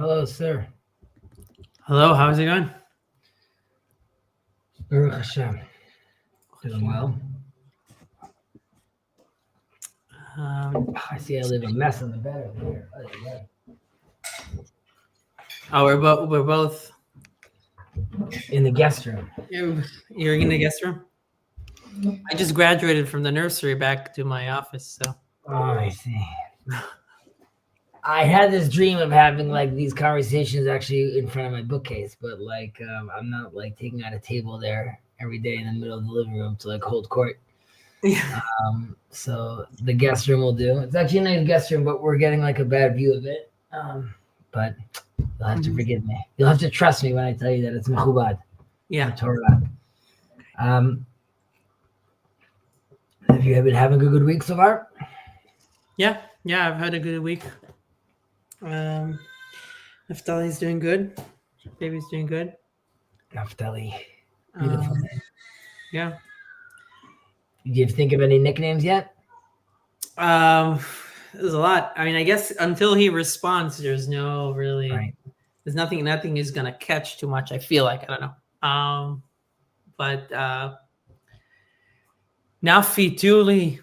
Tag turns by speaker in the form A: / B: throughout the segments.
A: Hello, sir.
B: Hello, how's it going?
A: Baruch Hashem. Doing well. I see I leave a mess in the bed over here.
B: We're both
A: In the guest room.
B: You're in the guest room? I just graduated from the nursery back to my office, so.
A: Oh, I see. I had this dream of having like these conversations actually in front of my bookcase, but like I'm not like taking out a table there every day in the middle of the living room to like hold court.
B: Yeah.
A: So the guest room will do. It's actually a nice guest room, but we're getting like a bad view of it. But you'll have to forgive me. You'll have to trust me when I tell you that it's mechubad.
B: Yeah.
A: Torah. Have you been having a good week so far?
B: Yeah, I've had a good week. Naftali's doing good. Baby's doing good.
A: Naftali. Beautiful name.
B: Yeah.
A: Did you think of any nicknames yet?
B: There's a lot. I mean, I guess until he responds, there's no really.
A: Right.
B: There's nothing is gonna catch too much. I feel like I don't know. But Nafi, Tuli.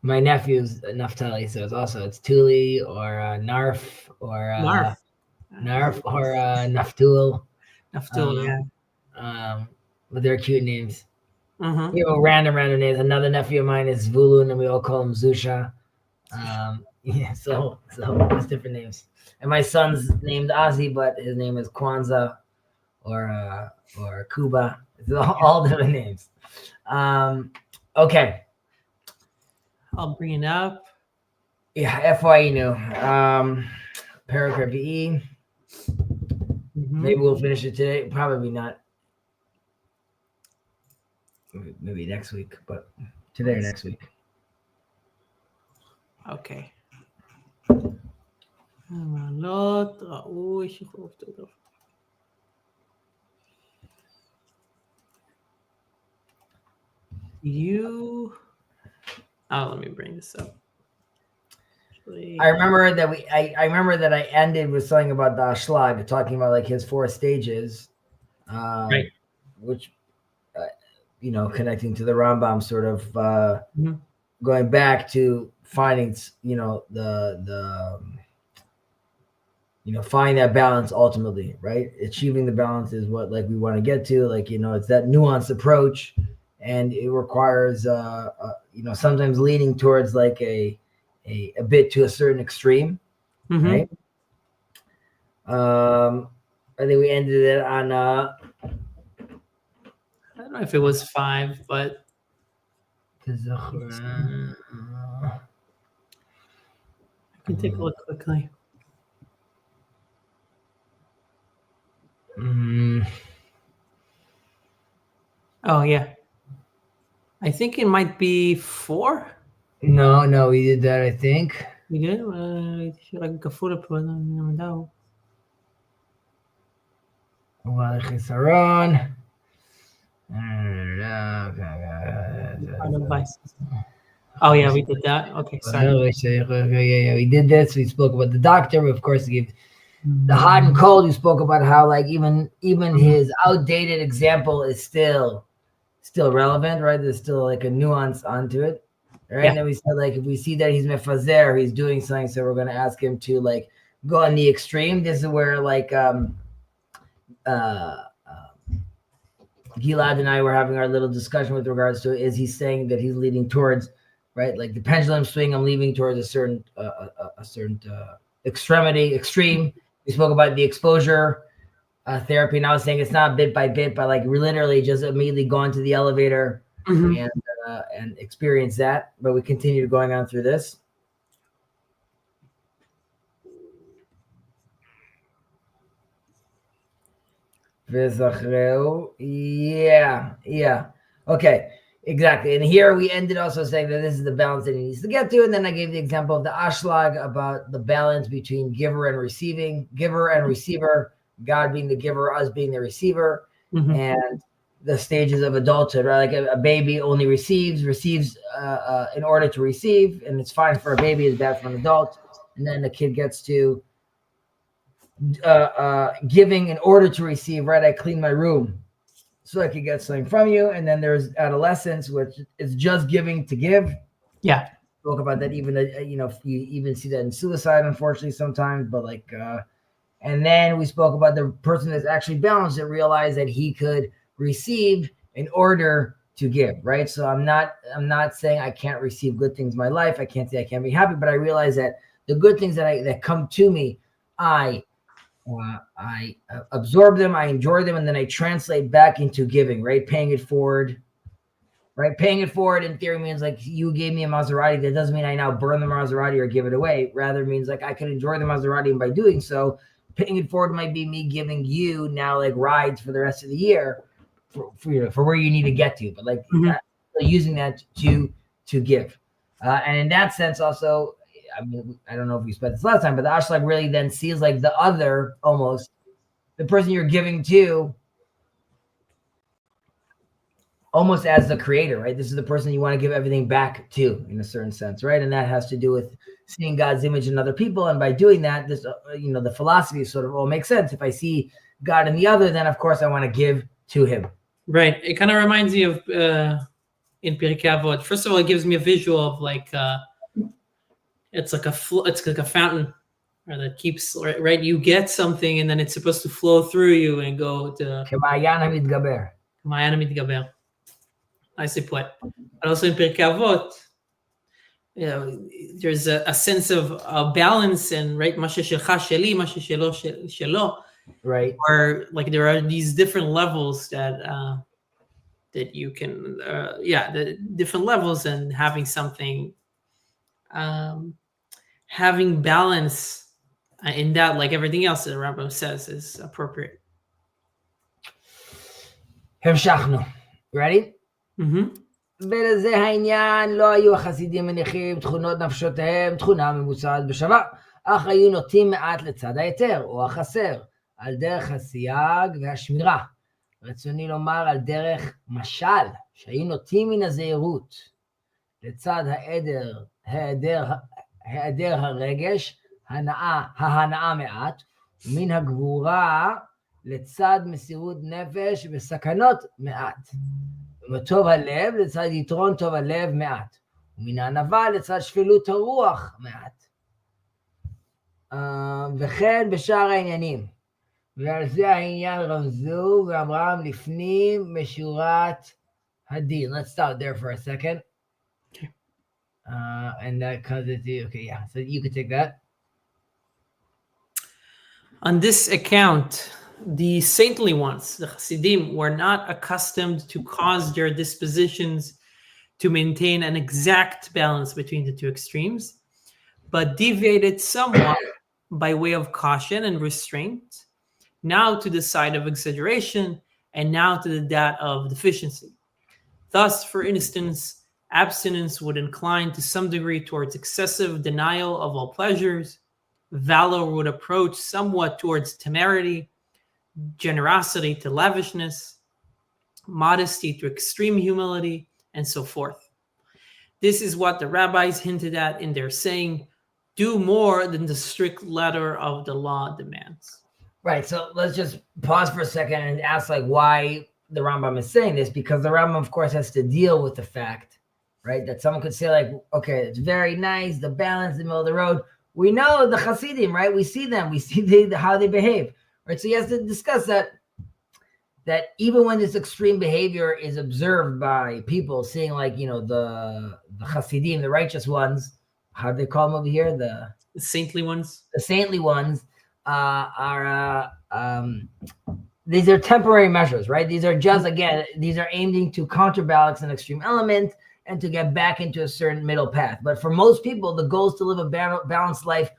A: My nephew's Naftali, so it's Tuli or Narf or Narf or Naftul.
B: Naftul, yeah.
A: But they're cute names.
B: Mm-hmm.
A: You know, random names. Another nephew of mine is Vulun, and we all call him Zusha. Yeah, so it's different names. And my son's named Ozzy, but his name is Kwanzaa or Kuba. It's all different names. Okay.
B: I'll bring it up.
A: Yeah, FYE. Paragraph E.
B: Mm-hmm.
A: Maybe we'll finish it today. Probably not. Maybe next week, but today or next week.
B: Okay. Let me bring this up.
A: I remember that I ended with something about the Ashlag, talking about like his 4 stages,
B: right?
A: Which, connecting to the Rambam, sort of
B: Mm-hmm.
A: going back to finding, find that balance ultimately, right? Achieving the balance is what like we want to get to, like, it's that nuanced approach, and it requires, sometimes leaning towards like a bit to a certain extreme,
B: Mm-hmm.
A: right? I think we ended it on.
B: I don't know if it was 5, but I can take a look quickly. Oh yeah, I think it might be 4.
A: No, we did that. I think
B: We did. Oh yeah, we did that. Okay, sorry.
A: Yeah, we did this. We spoke about the doctor. We, of course, gave the hot and cold. We spoke about how like even his outdated example is still relevant, right? There's still like a nuance onto it, right?
B: Yeah.
A: And then we said like if we see that he's mefazer, he's doing something, so we're going to ask him to like go on the extreme. This is where like Gilad and I were having our little discussion with regards to, is he saying that he's leading towards, right, like the pendulum swing, I'm leaving towards a certain extreme. We spoke about the exposure therapy, and I was saying it's not bit by bit, but like we literally just immediately go into the elevator and experience that. But we continue going on through this. Yeah. Okay, exactly. And here we ended also saying that this is the balance that he needs to get to. And then I gave the example of the Ashlag about the balance between giver and receiver, God being the giver, us being the receiver, and the stages of adulthood, right? Like a baby only receives in order to receive, and it's fine for a baby, it's bad for an adult. And then the kid gets to giving in order to receive, right? I clean my room so I could get something from you. And then there's adolescence, which is just giving to give.
B: Yeah.
A: Spoke about that. Even, you even see that in suicide, unfortunately, sometimes. But and then we spoke about the person that's actually balanced that realized that he could receive in order to give, right? So I'm not saying I can't receive good things in my life. I can't say I can't be happy, but I realize that the good things that come to me, I absorb them, I enjoy them, and then I translate back into giving, right? Paying it forward, right? Paying it forward in theory means like you gave me a Maserati. That doesn't mean I now burn the Maserati or give it away. Rather means like I can enjoy the Maserati, and by doing so, paying it forward might be me giving you now like rides for the rest of the year for where you need to get to, but using that to give. And in that sense also, I mean, I don't know if we spent this last time, but the Ashlag really then sees like the other, almost the person you're giving to, almost as the creator, right? This is the person you want to give everything back to in a certain sense, right? And that has to do with seeing God's image in other people. And by doing that, this, the philosophy sort of all makes sense. If I see God in the other, then of course I want to give to him.
B: Right. It kind of reminds me of in Pirkei Avot. First of all, it gives me a visual of like it's like a fountain, or that keeps right. You get something, and then it's supposed to flow through you and go to
A: K'ma'ayan hamidgaber.
B: K'ma'ayan hamidgaber. Nicely put. But also in Pirkei Avot, there's a sense of balance, and right, mashe shelcha sheli, mashe shelo shelo.
A: Right.
B: Or like there are these different levels that you can, the different levels, and having something, having balance in that, like everything else that Rambam says, is appropriate.
A: המשכנו. Ready?
B: Mm-hmm.
A: ולזה העניין, לא היו החסידים מניחים תכונות נפשותיהם, תכונה ממוצעת בשווה, אך היו נוטים מעט לצד היתר או החסר, על דרך הסייג והשמירה. רצוני לומר על דרך משל, שהיו נוטים מן הזהירות, לצד היעדר הרגש, ההנאה מעט, ומן הגבורה לצד מסירות נפש וסכנות מעט. וטוב הלב לצד יתרון טוב הלב מעט, ומן הענווה לצד שפלות הרוח מעט. וכן בשאר העניינים. ועל זה העניין רמזו ואמרם לפנים משורת הדין. Let's stop there for a second.
B: Okay.
A: And that comes into, okay, yeah, so you could take that.
B: On this account, the saintly ones, the Hasidim, were not accustomed to cause their dispositions to maintain an exact balance between the two extremes, but deviated somewhat by way of caution and restraint, now to the side of exaggeration, and now to that of deficiency. Thus, for instance, abstinence would incline to some degree towards excessive denial of all pleasures, valor would approach somewhat towards temerity, generosity to lavishness, modesty to extreme humility, and so forth. This is what the rabbis hinted at in their saying, do more than the strict letter of the law demands.
A: Right, so let's just pause for a second and ask like why the Rambam is saying this, because the Rambam, of course, has to deal with the fact, right, that someone could say like, okay, it's very nice, the balance in the middle of the road. We know the Hasidim, right? We see them, we see how they behave. Right, so he has to discuss that even when this extreme behavior is observed by people, seeing like, the Hasidim, the righteous ones, how do they call them over here? The
B: saintly ones.
A: The saintly ones are these are temporary measures, right? These are just, again, these are aiming to counterbalance an extreme element and to get back into a certain middle path. But for most people, the goal is to live a balanced life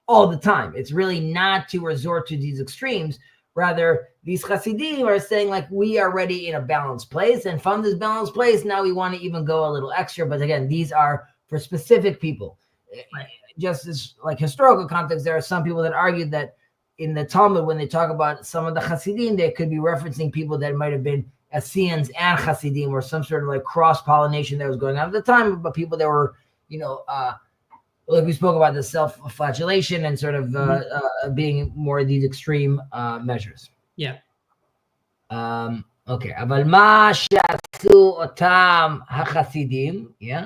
A: all the time. It's really not to resort to these extremes. Rather, these Hasidim are saying like, we are already in a balanced place, and from this balanced place, now we want to even go a little extra. But again, these are for specific people. Just as like historical context, there are some people that argued that in the Talmud, when they talk about some of the Hasidim, they could be referencing people that might have been Essenes and Hasidim, or some sort of like cross-pollination that was going on at the time, but people that were, like we spoke about the self-flagellation and sort of being more these extreme measures.
B: Yeah.
A: Okay, אבל מה שעשו אותם החסידים, yeah,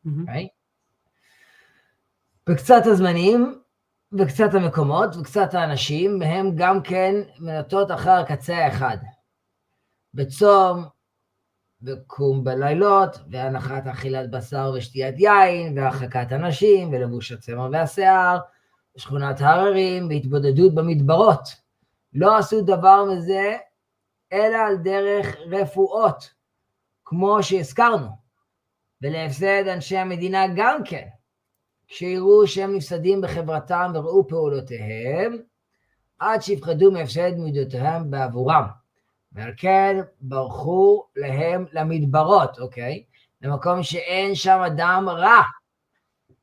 A: right? בקצת הזמנים, וקצת המקומות, וקצת האנשים, הם גם כן מנוטות אחר הקצה האחד. בצום, וקום בלילות, והנחת אכילת בשר ושתיית יין, והרחקת אנשים, ולבוש הצמר והשיער, שכונת הררים, והתבודדות במדברות. לא עשו דבר מזה, אלא על דרך רפואות, כמו שהזכרנו. ולהפסד אנשי המדינה גם כן, כשיראו שהם נפסדים בחברתם וראו פעולותיהם, עד שיפחדו מהפסד מידותיהם בעבורם. ועל כן ברחו להם למדברות, אוקיי? למקום שאין שם אדם רע.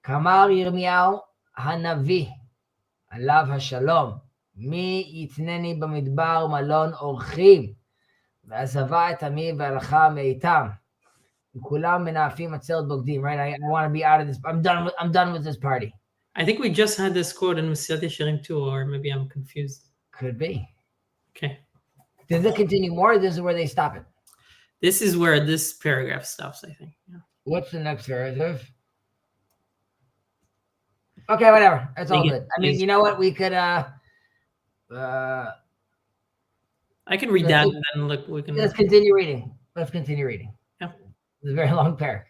A: כאמר ירמיהו הנביא, עליו השלום, מי יתנני במדבר מלון אורחים, ועזבה את עמי והלכה מאיתם. כולם מנאפים עצרת בוגדים, right? I want to be out of this. I'm done with this party.
B: I think we just had this quote in Mesilat Yesharim too, or maybe I'm confused.
A: Could be.
B: Okay.
A: Does it continue more, or this is where they stop it?
B: This is where this paragraph stops, I think. Yeah.
A: What's the next paragraph? Okay, whatever. It's all good. I mean, you know what? We could
B: I can read that and then look. We can.
A: Let's continue reading.
B: Yeah.
A: It's a very long paragraph.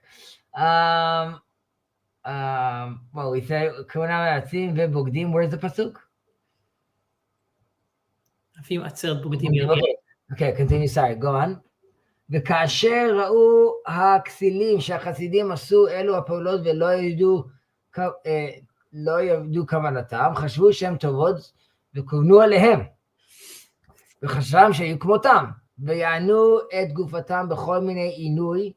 A: Well, we say כהונה מרצים ובוגדים. Where's the pasuk? Okay, continue. Sorry, go on. וכאשר ראו הכסילים שהחסידים עשו אלו הפעולות ולא ידעו כוונתם, חשבו שהן טובות וכוונו עליהם, וחשבם שהיו כמותם, ויענו את גופתם בכל מיני עינוי,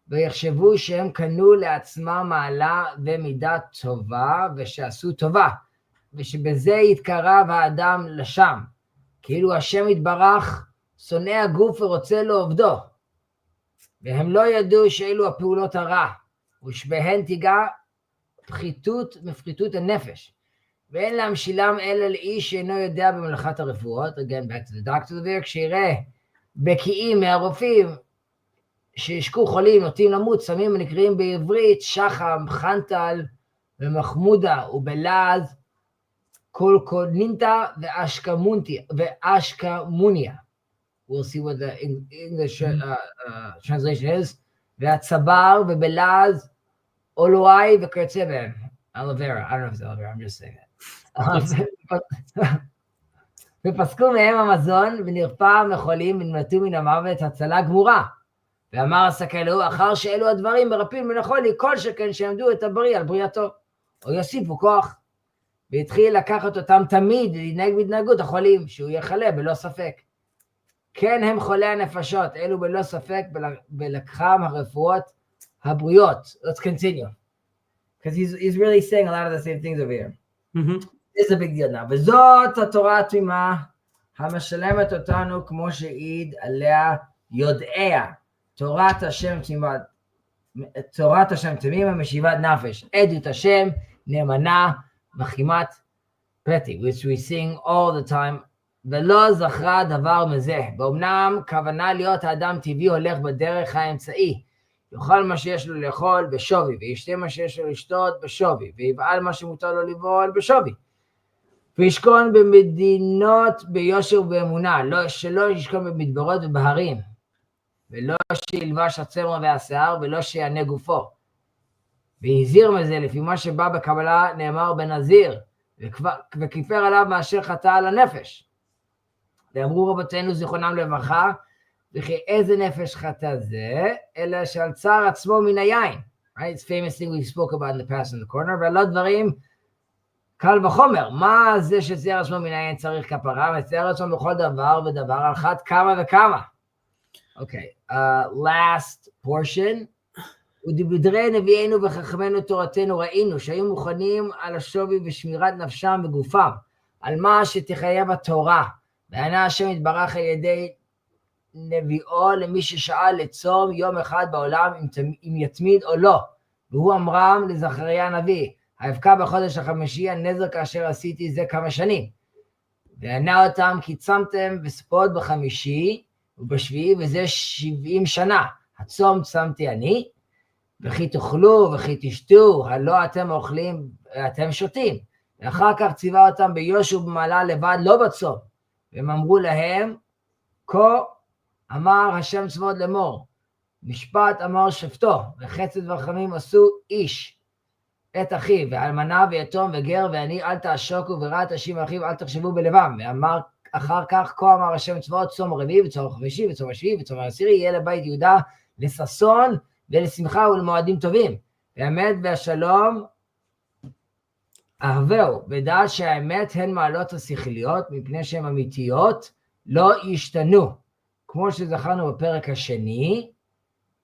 A: ויחשבו שהם קנו לעצמם מעלה ומידה טובה, ושעשו טובה, ושבזה יתקרב האדם לשם, כאילו השם יתברך שונא הגוף ורוצה לעובדו, והם לא ידעו שאלו הפעולות הרע, ושבהן תיגע מפחיתות הנפש, ואין להמשילם אלא לאיש שאינו יודע במלאכת הרפואות, again back to the doctor, כשיראה בקיאים מהרופאים שישקו חולים, נוטים למות, סמים ונקראים בעברית שחם, חנטל ומחמודה ובלעז, קולקונינטה ואשקמוניה. We'll see what the English translation is. והצבר ובלעז, אולואי וכיוצא בהם. Aloe vera. I don't know if it's aloe vera, I'm just saying that. ופסקו מהם המזון ונרפא מחולים ונמלטו מן המוות הצלה גמורה. ואמר הסקלו, אחר שאלו הדברים מרפאים מן החולי, כל שכן שעמדו את הבריא על בריאתו, או יוסיפו כוח. והתחיל לקחת אותם תמיד לנהג בהתנהגות החולים, שהוא יחלה בלא ספק. כן הם חולי הנפשות, אלו בלא ספק בלקחם הרפואות הבריאות. Let's continue. Because he's really saying a lot of the same things over here. This is a big deal now. וזאת התורה התמימה, המשלמת אותנו כמו שהעיד עליה יודעיה. תורת השם תמימה משיבת נפש. עדות השם נאמנה מחימת פתי, which we sing all the time. ולא זכרה דבר מזה. באומנם כוונה להיות האדם טבעי הולך בדרך האמצעי. יאכל מה שיש לו לאכול בשווי, וישתה מה שיש לו לשתות בשווי, ויבעל מה שמותר לו לבעול בשווי. וישכון במדינות ביושר ובאמונה, שלא ישכון במדברות ובהרים, ולא שילבש הצמר והשיער, ולא שיענה גופו. והזהיר מזה, לפי מה שבא בקבלה נאמר בנזיר, וכיפר עליו מאשר חטא על הנפש. ואמרו רבותינו זיכרונם לברכה, וכי איזה נפש חטא זה, אלא שעל צער עצמו מן היין. Right? It's famous thing we spoke about in the past in the corner, ועל דברים קל וחומר. מה זה שצער עצמו מן היין צריך כפרה, וצער עצמו בכל דבר ודבר על חד כמה וכמה. Okay, last portion. ודברי נביאנו וחכמנו תורתנו ראינו, שהיו מוכנים על השווי ושמירת נפשם וגופם, על מה שתחייב התורה, וענה השם יתברך על ידי נביאו למי ששאל לצום יום אחד בעולם אם יתמיד או לא, והוא אמרם לזכריה הנביא, האבקה בחודש החמישי הנזק אשר עשיתי זה כמה שנים. וענה אותם כי צמתם וספוד בחמישי ובשביעי וזה 70 שנה. הצום צמתי אני, וכי תאכלו וכי תשתו, הלא אתם אוכלים, אתם שותים. ואחר כך ציווה אותם ביוש ובמעלה לבד, לא בצום. והם אמרו להם, כה אמר השם צבאות לאמור, משפט אמר שפטו, וחסד ורחמים עשו איש את אחיו, ואלמנה ויתום וגר ועני אל תעשוקו ורע תשים אחיו אל תחשבו בלבם. ואמר אחר כך, כה אמר השם צבאות, צום רביעי וצום חמישי וצום השביעי וצום העשירי, יהיה לבית יהודה לששון ולשמחה ולמועדים טובים. והאמת והשלום אהבהו, ודע שהאמת הן מעלות השכליות, מפני שהן אמיתיות, לא ישתנו. כמו שזכרנו בפרק השני,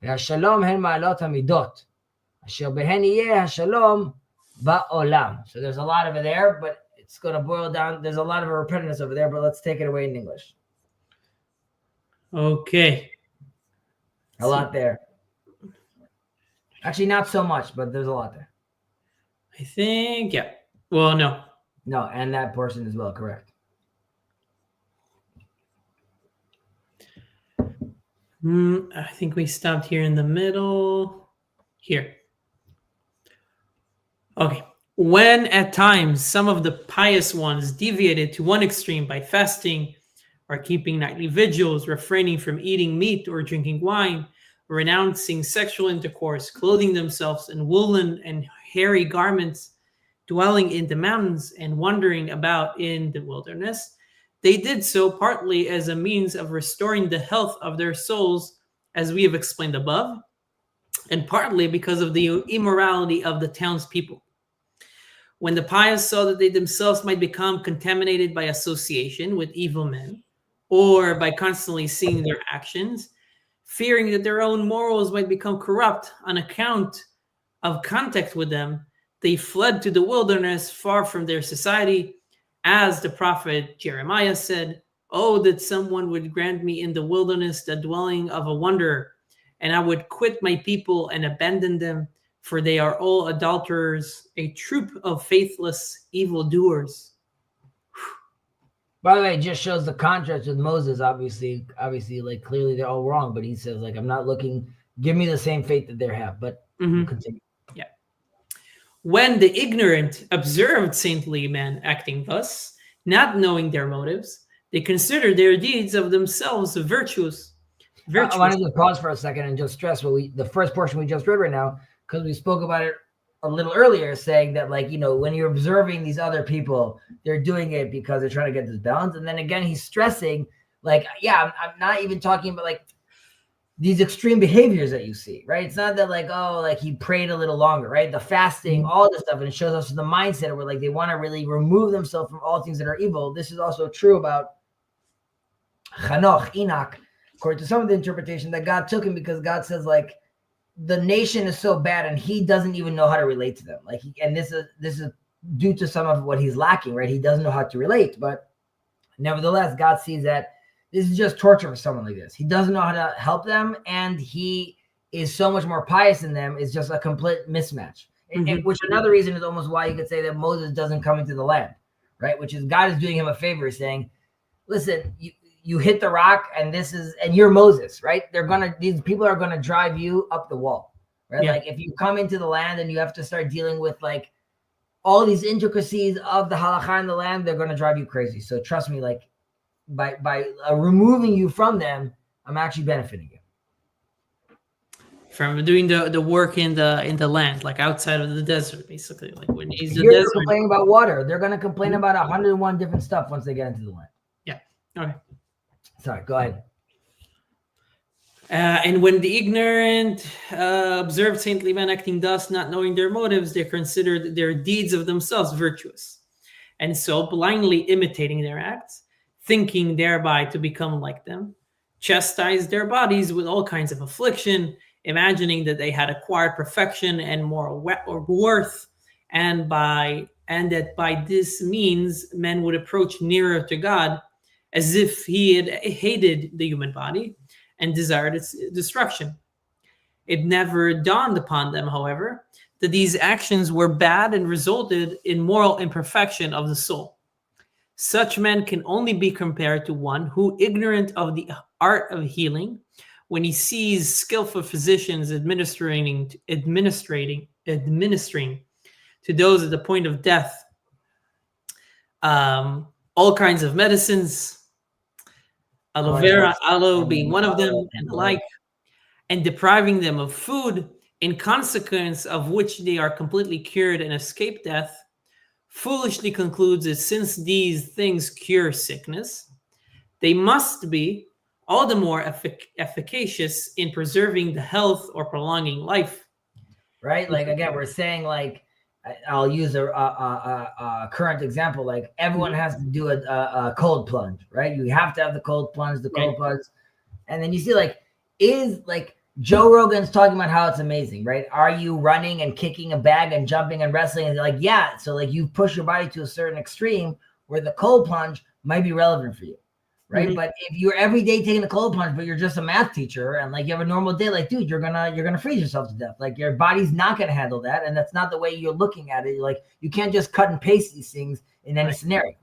A: והשלום הן מעלות המידות, אשר בהן יהיה השלום בעולם. So there's a lot of it there, but it's going to boil down. There's a lot of repetitiveness over there, but let's take it away in English.
B: Okay.
A: A lot there. Actually, not so much, but there's a lot there.
B: I think, yeah. Well, no.
A: No, and that portion as well, correct.
B: I think we stopped here in the middle. Here. Okay. When at times some of the pious ones deviated to one extreme by fasting or keeping nightly vigils, refraining from eating meat or drinking wine, renouncing sexual intercourse, clothing themselves in woolen and hairy garments, dwelling in the mountains and wandering about in the wilderness, they did so partly as a means of restoring the health of their souls, as we have explained above, and partly because of the immorality of the townspeople. When the pious saw that they themselves might become contaminated by association with evil men, or by constantly seeing their actions, fearing that their own morals might become corrupt on account of contact with them, they fled to the wilderness far from their society. As the prophet Jeremiah said, "Oh, that someone would grant me in the wilderness the dwelling of a wanderer, and I would quit my people and abandon them, for they are all adulterers, a troop of faithless evildoers."
A: By the way, it just shows the contrast with Moses. Obviously, like clearly they're all wrong, but he says, like, I'm not looking, give me the same fate that they have. But we'll continue.
B: Yeah. When the ignorant observed saintly men acting thus, not knowing their motives, they considered their deeds of themselves virtuous.
A: I wanted to pause for a second and just stress the first portion we just read right now, because we spoke about it a little earlier, saying that, like, when you're observing these other people, they're doing it because they're trying to get this balance. And then again, he's stressing, like, yeah, I'm not even talking about like these extreme behaviors that you see, right? It's not that like, oh, like he prayed a little longer, right? The fasting, all this stuff, and it shows us the mindset where like they want to really remove themselves from all things that are evil. This is also true about Hanoch, Enoch, according to some of the interpretation that God took him because God says, like, the nation is so bad and he doesn't even know how to relate to them. Like, this is due to some of what he's lacking, right? He doesn't know how to relate, but nevertheless, God sees that this is just torture for someone like this. He doesn't know how to help them, and he is so much more pious than them. It's just a complete mismatch. And which another reason is almost why you could say that Moses doesn't come into the land, right? Which is God is doing him a favor, saying, listen, you hit the rock, and you're Moses, right? These people are gonna drive you up the wall, right? Yeah. Like if you come into the land and you have to start dealing with like all these intricacies of the halakha in the land, they're gonna drive you crazy. So trust me, like by removing you from them, I'm actually benefiting you
B: from doing the work in the land, like outside of the desert, basically. Like when he's
A: you're complaining about water, they're gonna complain about 101 different stuff once they get into the land.
B: Yeah. Okay.
A: Sorry, go ahead.
B: And when the ignorant observed saintly men acting thus, not knowing their motives, they considered their deeds of themselves virtuous, and so blindly imitating their acts, thinking thereby to become like them, chastised their bodies with all kinds of affliction, imagining that they had acquired perfection and moral worth, and that by this means men would approach nearer to God, as if he had hated the human body and desired its destruction. It never dawned upon them, however, that these actions were bad and resulted in moral imperfection of the soul. Such men can only be compared to one who, ignorant of the art of healing, when he sees skillful physicians administering to those at the point of death, all kinds of medicines, aloe vera, aloe being one of them, and the like, and depriving them of food, in consequence of which they are completely cured and escape death, foolishly concludes that since these things cure sickness, they must be all the more efficacious in preserving the health or prolonging life.
A: Right? Like, again, we're saying, like, I'll use a current example. Like, everyone has to do a cold plunge, right? You have to have the cold plunge, and then you see, like, Joe Rogan's talking about how it's amazing, right? Are you running and kicking a bag and jumping and wrestling? And they're like, yeah. So, like, you push your body to a certain extreme where the cold plunge might be relevant for you, right? Mm-hmm. But if you're every day taking the cold plunge, but you're just a math teacher and, like, you have a normal day, like, dude, you're gonna freeze yourself to death. Like, your body's not gonna handle that, and that's not the way you're looking at it. You're like, you can't just cut and paste these things in any scenario.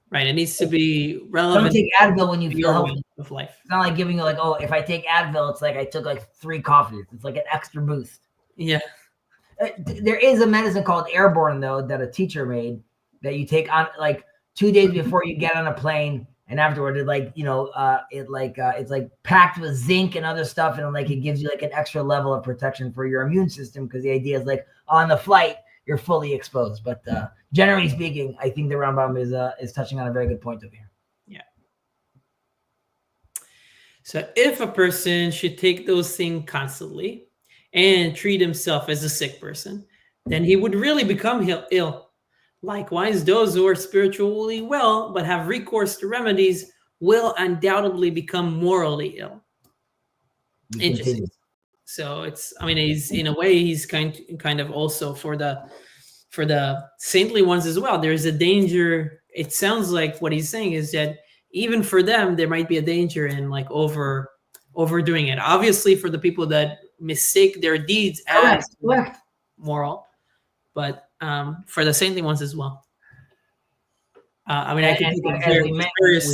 B: Right, it needs to be relevant.
A: Don't take Advil when you feel healthy.
B: Of life.
A: It's not like giving you, like, oh, if I take Advil, it's like I took like 3 coffees. It's like an extra boost.
B: Yeah.
A: There is a medicine called Airborne, though, that a teacher made that you take on, like, 2 days before you get on a plane, and afterward, it, like, you know, it's like packed with zinc and other stuff, and, like, it gives you, like, an extra level of protection for your immune system, because the idea is, like, on the flight you're fully exposed. But generally speaking, I think the Rambam is touching on a very good point over here.
B: Yeah. So if a person should take those things constantly and treat himself as a sick person, then he would really become ill. Likewise, those who are spiritually well but have recourse to remedies will undoubtedly become morally ill. Interesting. So it's, I mean, he's in a way, he's kind of also for the saintly ones as well. There's a danger. It sounds like what he's saying is that even for them, there might be a danger in, like, overdoing it. Obviously, for the people that mistake their deeds as moral, but for the saintly ones as well. I mean, I can
A: we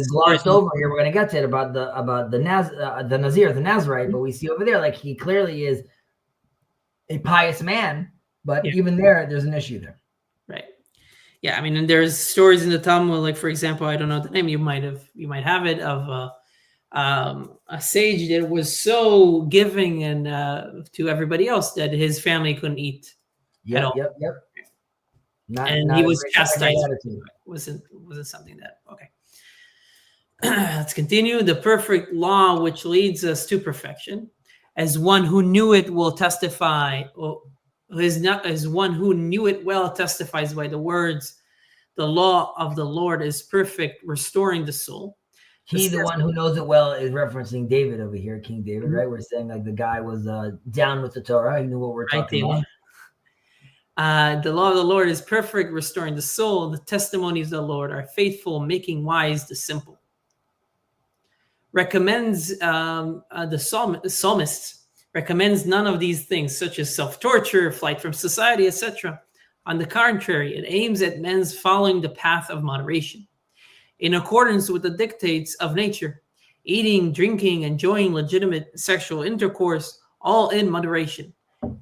A: glossed over here. We're going to get to it about the Nazir, the Nazarite, but we see over there, like, he clearly is a pious man, but even there's an issue there.
B: Right. Yeah. I mean, and there's stories in the Talmud, like, for example, I don't know the name. You might have it, of a sage that was so giving and to everybody else that his family couldn't eat.
A: Yep.
B: And he was chastised. Wasn't something that, okay. Let's continue. The perfect law which leads us to perfection, as one who knew it will testify, or as one who knew it well testifies by the words, the law of the Lord is perfect, restoring the soul.
A: The one who knows it well is referencing David over here, King David, right? We're saying, like, the guy was down with the Torah. He knew what we're talking about.
B: The law of the Lord is perfect, restoring the soul. The testimonies of the Lord are faithful, making wise the simple. Recommends the psalmist recommends none of these things, such as self-torture, flight from society, etc. On the contrary, it aims at men's following the path of moderation, in accordance with the dictates of nature, eating, drinking, enjoying legitimate sexual intercourse, all in moderation,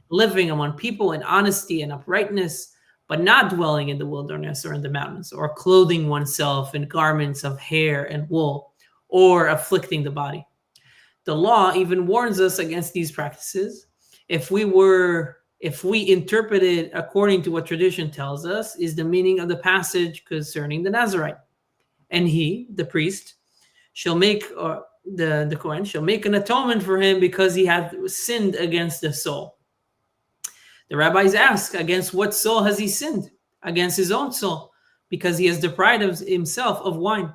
B: living among people in honesty and uprightness, but not dwelling in the wilderness or in the mountains, or clothing oneself in garments of hair and wool, or afflicting the body. The law even warns us against these practices. If we interpret it according to what tradition tells us is the meaning of the passage concerning the Nazarite. And he, the priest, shall make, or the Kohen, shall make an atonement for him because he hath sinned against the soul. The rabbis ask, against what soul has he sinned? Against his own soul, because he has deprived himself of wine.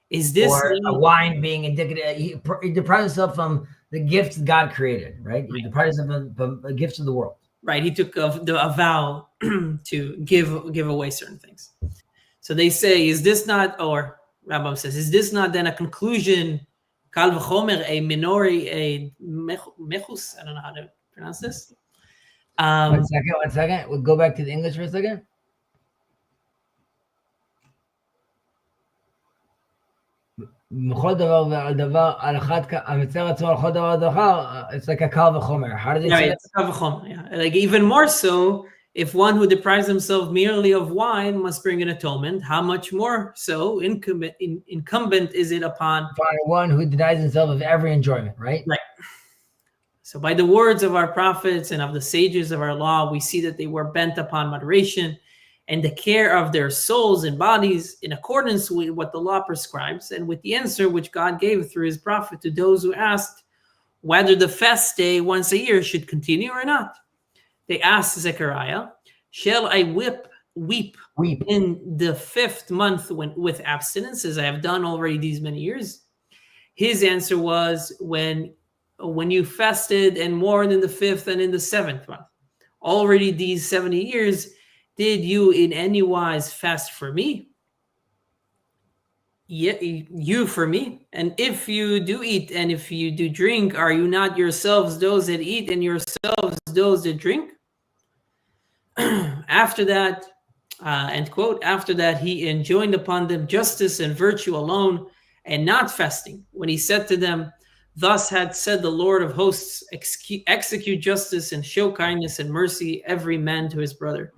B: Is this
A: a wine being indicative? He deprived himself from the gifts God created, right? He deprived himself from the gifts of the world.
B: Right. He took a vow to give away certain things. So they say, is this not, or Rambam says, is this not then a conclusion, kal v'chomer, a minori, a mechus? I don't know how to pronounce this.
A: 1 second. We'll go back to the English for a second. It's like a kal v'chomer. How do they say
B: it's kal v'chomer, yeah. Like even more so, if one who deprives himself merely of wine must bring an atonement, how much more so incumbent is it upon
A: one who denies himself of every enjoyment, right?
B: Right. So by the words of our prophets and of the sages of our law, we see that they were bent upon moderation and the care of their souls and bodies in accordance with what the law prescribes and with the answer which God gave through his prophet to those who asked whether the fast day once a year should continue or not. They asked Zechariah, shall I weep in the 5th month with abstinence, as I have done already these many years? His answer was, when you fasted and mourned in the 5th and in the 7th month. Already these 70 years, did you in any wise fast for me? You for me. And if you do eat and if you do drink, are you not yourselves those that eat and yourselves those that drink? After that, end quote, after that he enjoined upon them justice and virtue alone and not fasting. When he said to them, thus had said the Lord of hosts, execute justice and show kindness and mercy every man to his brother.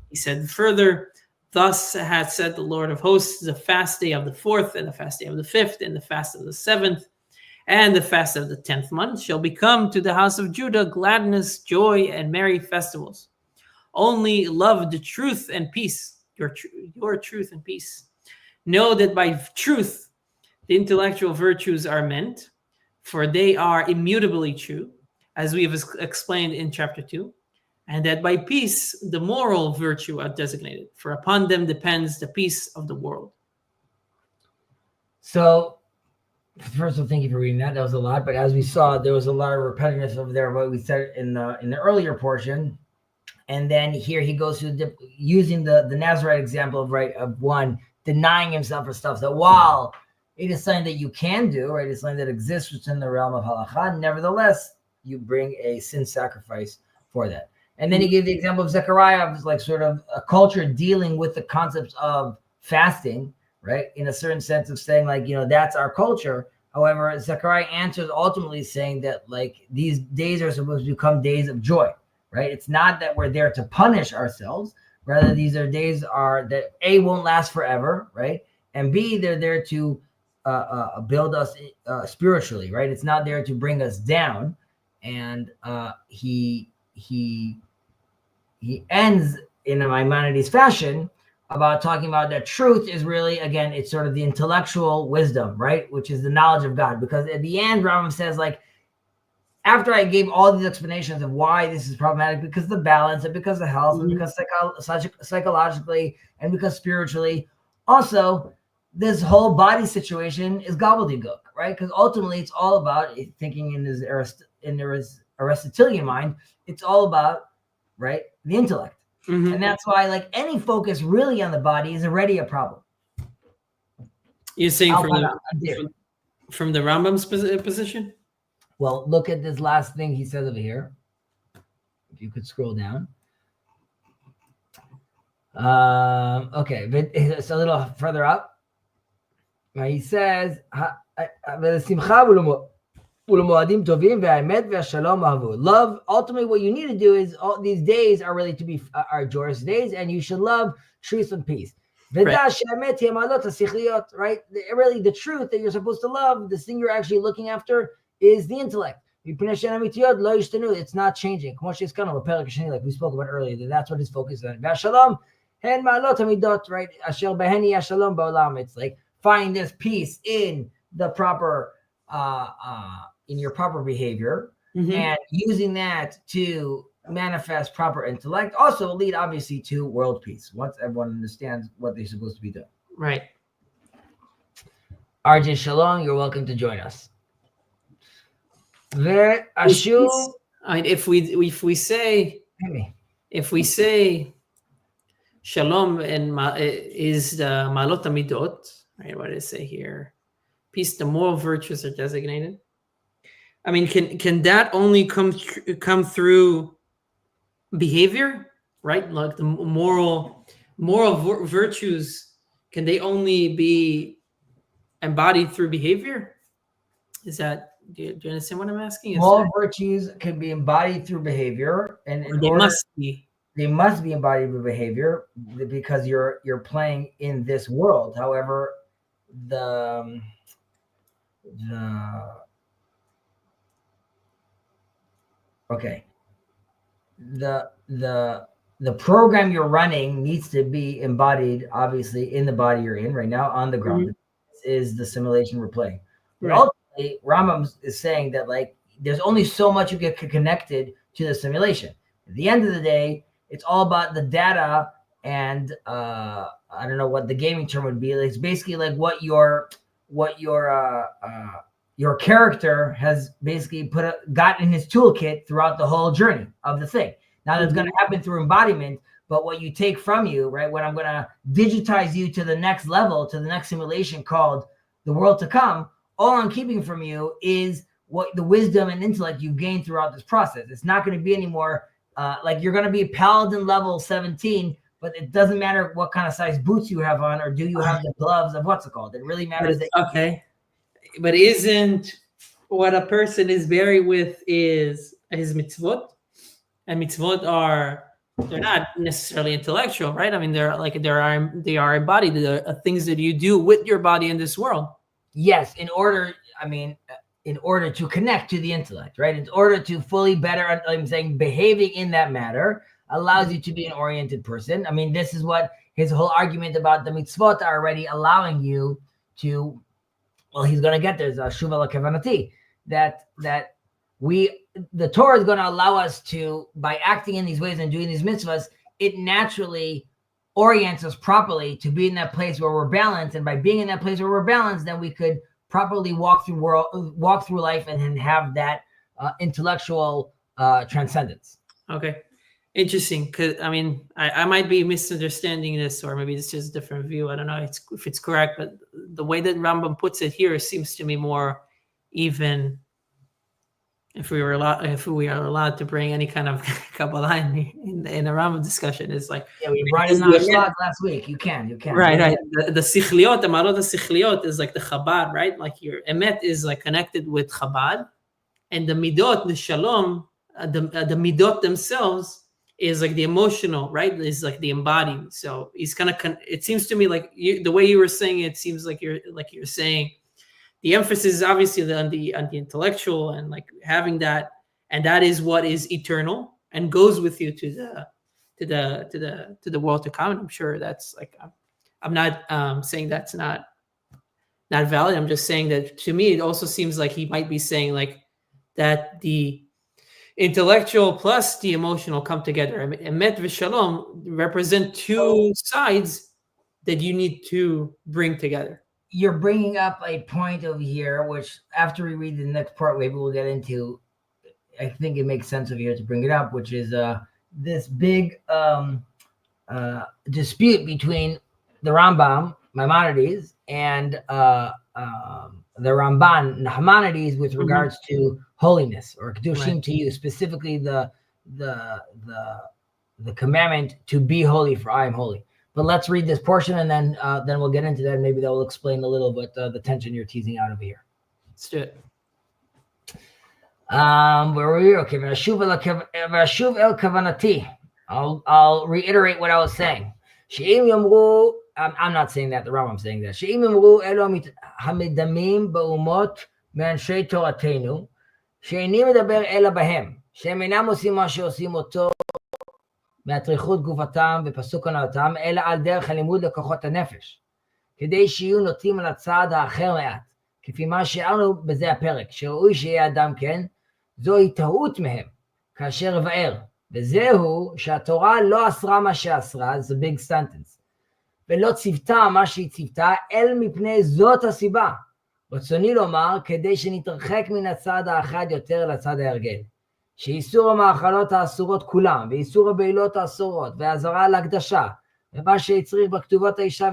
B: He said further, thus had said the Lord of hosts, the fast day of the 4th and the fast day of the 5th and the fast of the 7th and the fast of the 10th month shall become to the house of Judah gladness, joy, and merry festivals. Only love the truth and peace, your truth and peace. Know that by truth, the intellectual virtues are meant, for they are immutably true, as we have explained in chapter 2, and that by peace, the moral virtue are designated, for upon them depends the peace of the world.
A: So, first of all, thank you for reading that. That was a lot, but as we saw, there was a lot of repetitiveness over there, what we said in the earlier portion. And then here he goes through using the Nazarite example of one denying himself for stuff that while it is something that you can do, right? It's something that exists within the realm of halacha. Nevertheless, you bring a sin sacrifice for that. And then he gave the example of Zechariah of like sort of a culture dealing with the concepts of fasting, right? In a certain sense of saying like, that's our culture. However, Zechariah answers ultimately saying that like these days are supposed to become days of joy, right? It's not that we're there to punish ourselves. Rather, these are days that A, won't last forever, right? And B, they're there to build us spiritually, right? It's not there to bring us down. And he ends in a Maimonides fashion about talking about that truth is really, again, it's sort of the intellectual wisdom, right? Which is the knowledge of God. Because at the end, Rambam says like, after I gave all these explanations of why this is problematic, because of the balance and because of health and because psychologically and because spiritually, also this whole body situation is gobbledygook, right? Because ultimately it's all about thinking in his Aristotelian mind, it's all about, right, the intellect. Mm-hmm. And that's why like any focus really on the body is already a problem.
B: You're saying from the Rambam's position?
A: Well, look at this last thing he says over here. If you could scroll down. Okay, but it's a little further up. He says, love, ultimately what you need to do is all these days are really to be our joyous days, and you should love truth and peace. Right? Really the truth that you're supposed to love, this thing you're actually looking after is the intellect. It's not changing. Like we spoke about earlier, that's what his focus is on. Right? It's like find this peace in the proper in your proper behavior, and using that to manifest proper intellect also will lead obviously to world peace once everyone understands what they're supposed to be doing.
B: Right.
A: RJ Shalom, you're welcome to join us. If
B: we say shalom and is the malot midot, right? What did it say here? Peace, the moral virtues are designated. I mean, can that only come through behavior, right? Like the moral virtues, can they only be embodied through behavior? Is that, do you understand what I'm asking?
A: Moral virtues can be embodied through behavior, and
B: must be.
A: They must be embodied through behavior because you're playing in this world. However, the program you're running needs to be embodied, obviously, in the body you're in right now on the ground. This is the simulation we're playing. But ultimately, Rambam is saying that like there's only so much you get connected to the simulation. At the end of the day, it's all about the data, and I don't know what the gaming term would be. It's basically like what your character has basically got in his toolkit throughout the whole journey of the thing. Now that's going to happen through embodiment, but what you take from you, right? When I'm going to digitize you to the next level, to the next simulation called the world to come, all I'm keeping from you is what the wisdom and intellect you've gained throughout this process. It's not going to be anymore like you're going to be paladin level 17, but it doesn't matter what kind of size boots you have on, or do you have the gloves of what's it called. It really matters.
B: But isn't what a person is buried with is his mitzvot? And mitzvot they're not necessarily intellectual, right? I mean, they are embodied. They are things that you do with your body in this world. Yes, in order to connect to the intellect, right? In order to fully better, I'm saying, behaving in that matter allows you to be an oriented person. I mean, this is what his whole argument about the mitzvot are already allowing you to. Well, he's going to get there. Shuva l'kavanati, that the Torah is going to allow us to, by acting in these ways and doing these mitzvahs, it naturally orients us properly to be in that place where we're balanced. And by being in that place where we're balanced, then we could properly walk through life and then have that intellectual transcendence. Okay. Interesting, because I mean, I might be misunderstanding this, or maybe it's just a different view. I don't know if it's correct, but the way that Rambam puts it here seems to me more even. If we are allowed to bring any kind of Kabbalah in the Rambam discussion, is like,
A: we brought in Ashlag last week. You can
B: right. The sichliot, the marot sichliot is like the Chabad, right? Like your emet is like connected with Chabad, and the midot, the shalom, the midot themselves is like the emotional, right? Is like the embodied. So he's kind of. It seems to me like the way you were saying it seems like you're saying the emphasis is obviously on the intellectual and like having that, and that is what is eternal and goes with you to the world to come. And I'm sure that's like I'm not saying that's not valid. I'm just saying that to me it also seems like he might be saying like that the intellectual plus the emotional come together. I mean, emet v'shalom represent two sides that you need to bring together.
A: You're bringing up a point over here, which after we read the next part, maybe we'll get into. I think it makes sense over here to bring it up, which is this big dispute between the Rambam, Maimonides, and the Ramban, Nachmanides, with regards to holiness or kedushim to you, specifically the commandment to be holy, for I am holy. But let's read this portion, and then we'll get into that. Maybe that will explain a little bit the tension you're teasing out over here.
B: Let's do it.
A: Where were we? Okay. V'ashuv el kavanati. I'll reiterate what I was saying. She'im yamru. I'm not saying that. The Rambam's saying that. She'im yamru elo hamidamim ba'umot me'anshei toratenu she'eini medaber ela bahem she'em einam osim ma she'osim oto מהטריחות גופתם ופסוק הנאותם, אלא על דרך הלימוד לכוחות הנפש, כדי שיהיו נוטים על הצעד האחר מעט, כפי מה שארנו בזה הפרק, שראוי שיהיה אדם כן, זוהי טעות מהם, כאשר הבאר, וזהו שהתורה לא אסרה מה שאסרה, זה big sentence, ולא ציוותה מה שהיא ציוותה, אל מפני זאת הסיבה. רצוני לומר, כדי שנתרחק מן הצעד האחד יותר לצד ההרגל. שאיסור המאכלות האסורות כולם, ואיסור הבעילות האסורות, והזרה על הקדשה, ומה שהצריך בכתובות האישה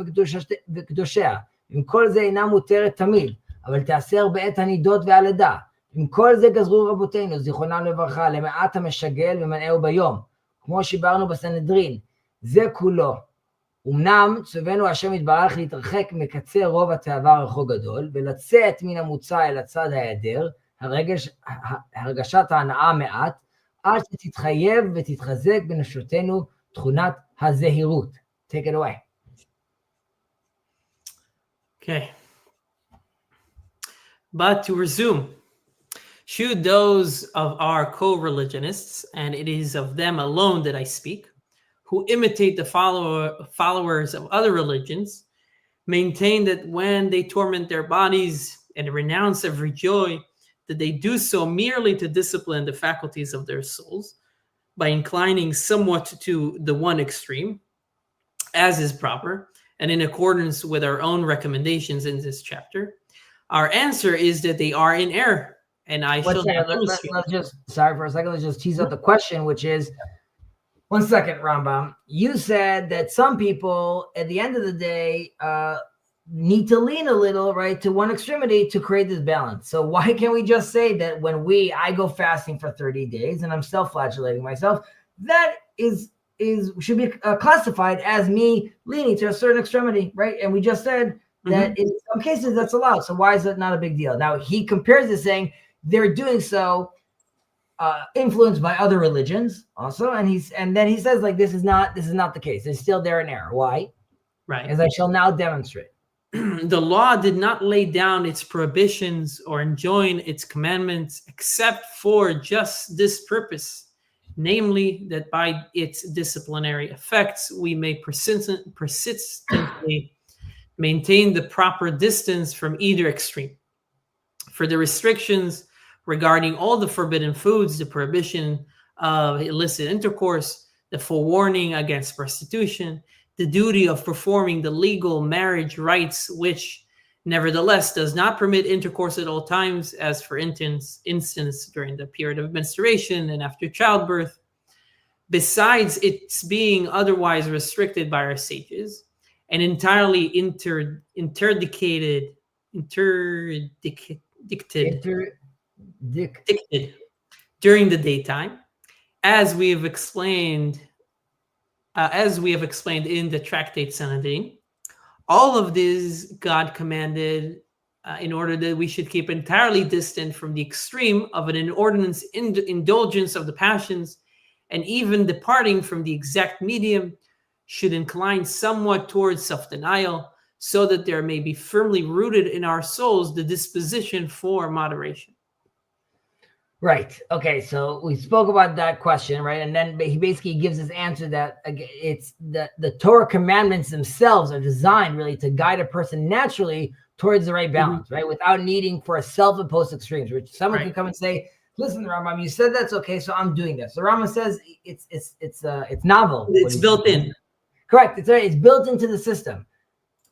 A: וקדושיה, אם כל זה אינה מותרת תמיד, אבל תאסר בעת הנידות והלידה, עם כל זה גזרו רבותינו, זיכרונם לברכה, למעט המשגל ומנעהו ביום, כמו שברנו בסנהדרין, זה כולו. אמנם צווינו השם יתברך להתרחק מקצה רוב התאווה הרחוק גדול, ולצאת מן המוצא אל הצד ההיעדר, הרגשת ההנאה מעט, עד שתתחייב ותתחזק בנפשותנו תכונת הזהירות. Take it away.
B: Okay. But to resume, should those of our co-religionists, and it is of them alone that I speak, who imitate the followers of other religions, maintain that when they torment their bodies and renounce every joy, that they do so merely to discipline the faculties of their souls by inclining somewhat to the one extreme, as is proper, and in accordance with our own recommendations in this chapter. Our answer is that they are in error. And I shall
A: let's just, sorry for a second, let's just tease out the question, which is, one second, Rambam. You said that some people, at the end of the day, need to lean a little, right, to one extremity to create this balance. So why can't we just say that when I go fasting for 30 days and I'm self-flagellating myself, that should be classified as me leaning to a certain extremity, right? And we just said that in some cases that's allowed. So why is it not a big deal? Now he compares this saying they're doing so influenced by other religions also, and then he says like this is not the case. It's still there in error. Why?
B: Right.
A: As I shall now demonstrate.
B: The law did not lay down its prohibitions or enjoin its commandments except for just this purpose, namely that by its disciplinary effects we may persistently maintain the proper distance from either extreme. For the restrictions regarding all the forbidden foods, the prohibition of illicit intercourse, the forewarning against prostitution, the duty of performing the legal marriage rites, which nevertheless does not permit intercourse at all times, as for instance during the period of menstruation and after childbirth, besides its being otherwise restricted by our sages, and entirely interdicted during the daytime, as we have explained in the tractate Sanhedrin. All of this God commanded in order that we should keep entirely distant from the extreme of an inordinate indulgence of the passions, and even departing from the exact medium should incline somewhat towards self-denial, so that there may be firmly rooted in our souls the disposition for moderation.
A: Right. Okay. So we spoke about that question, right? And then he basically gives his answer that it's the Torah commandments themselves are designed really to guide a person naturally towards the right balance, right? Without needing for a self-imposed extremes, which someone can come and say, listen, Rambam, you said that's okay, so I'm doing this. So Rambam says it's novel.
B: It's built in.
A: Correct. It's built into the system.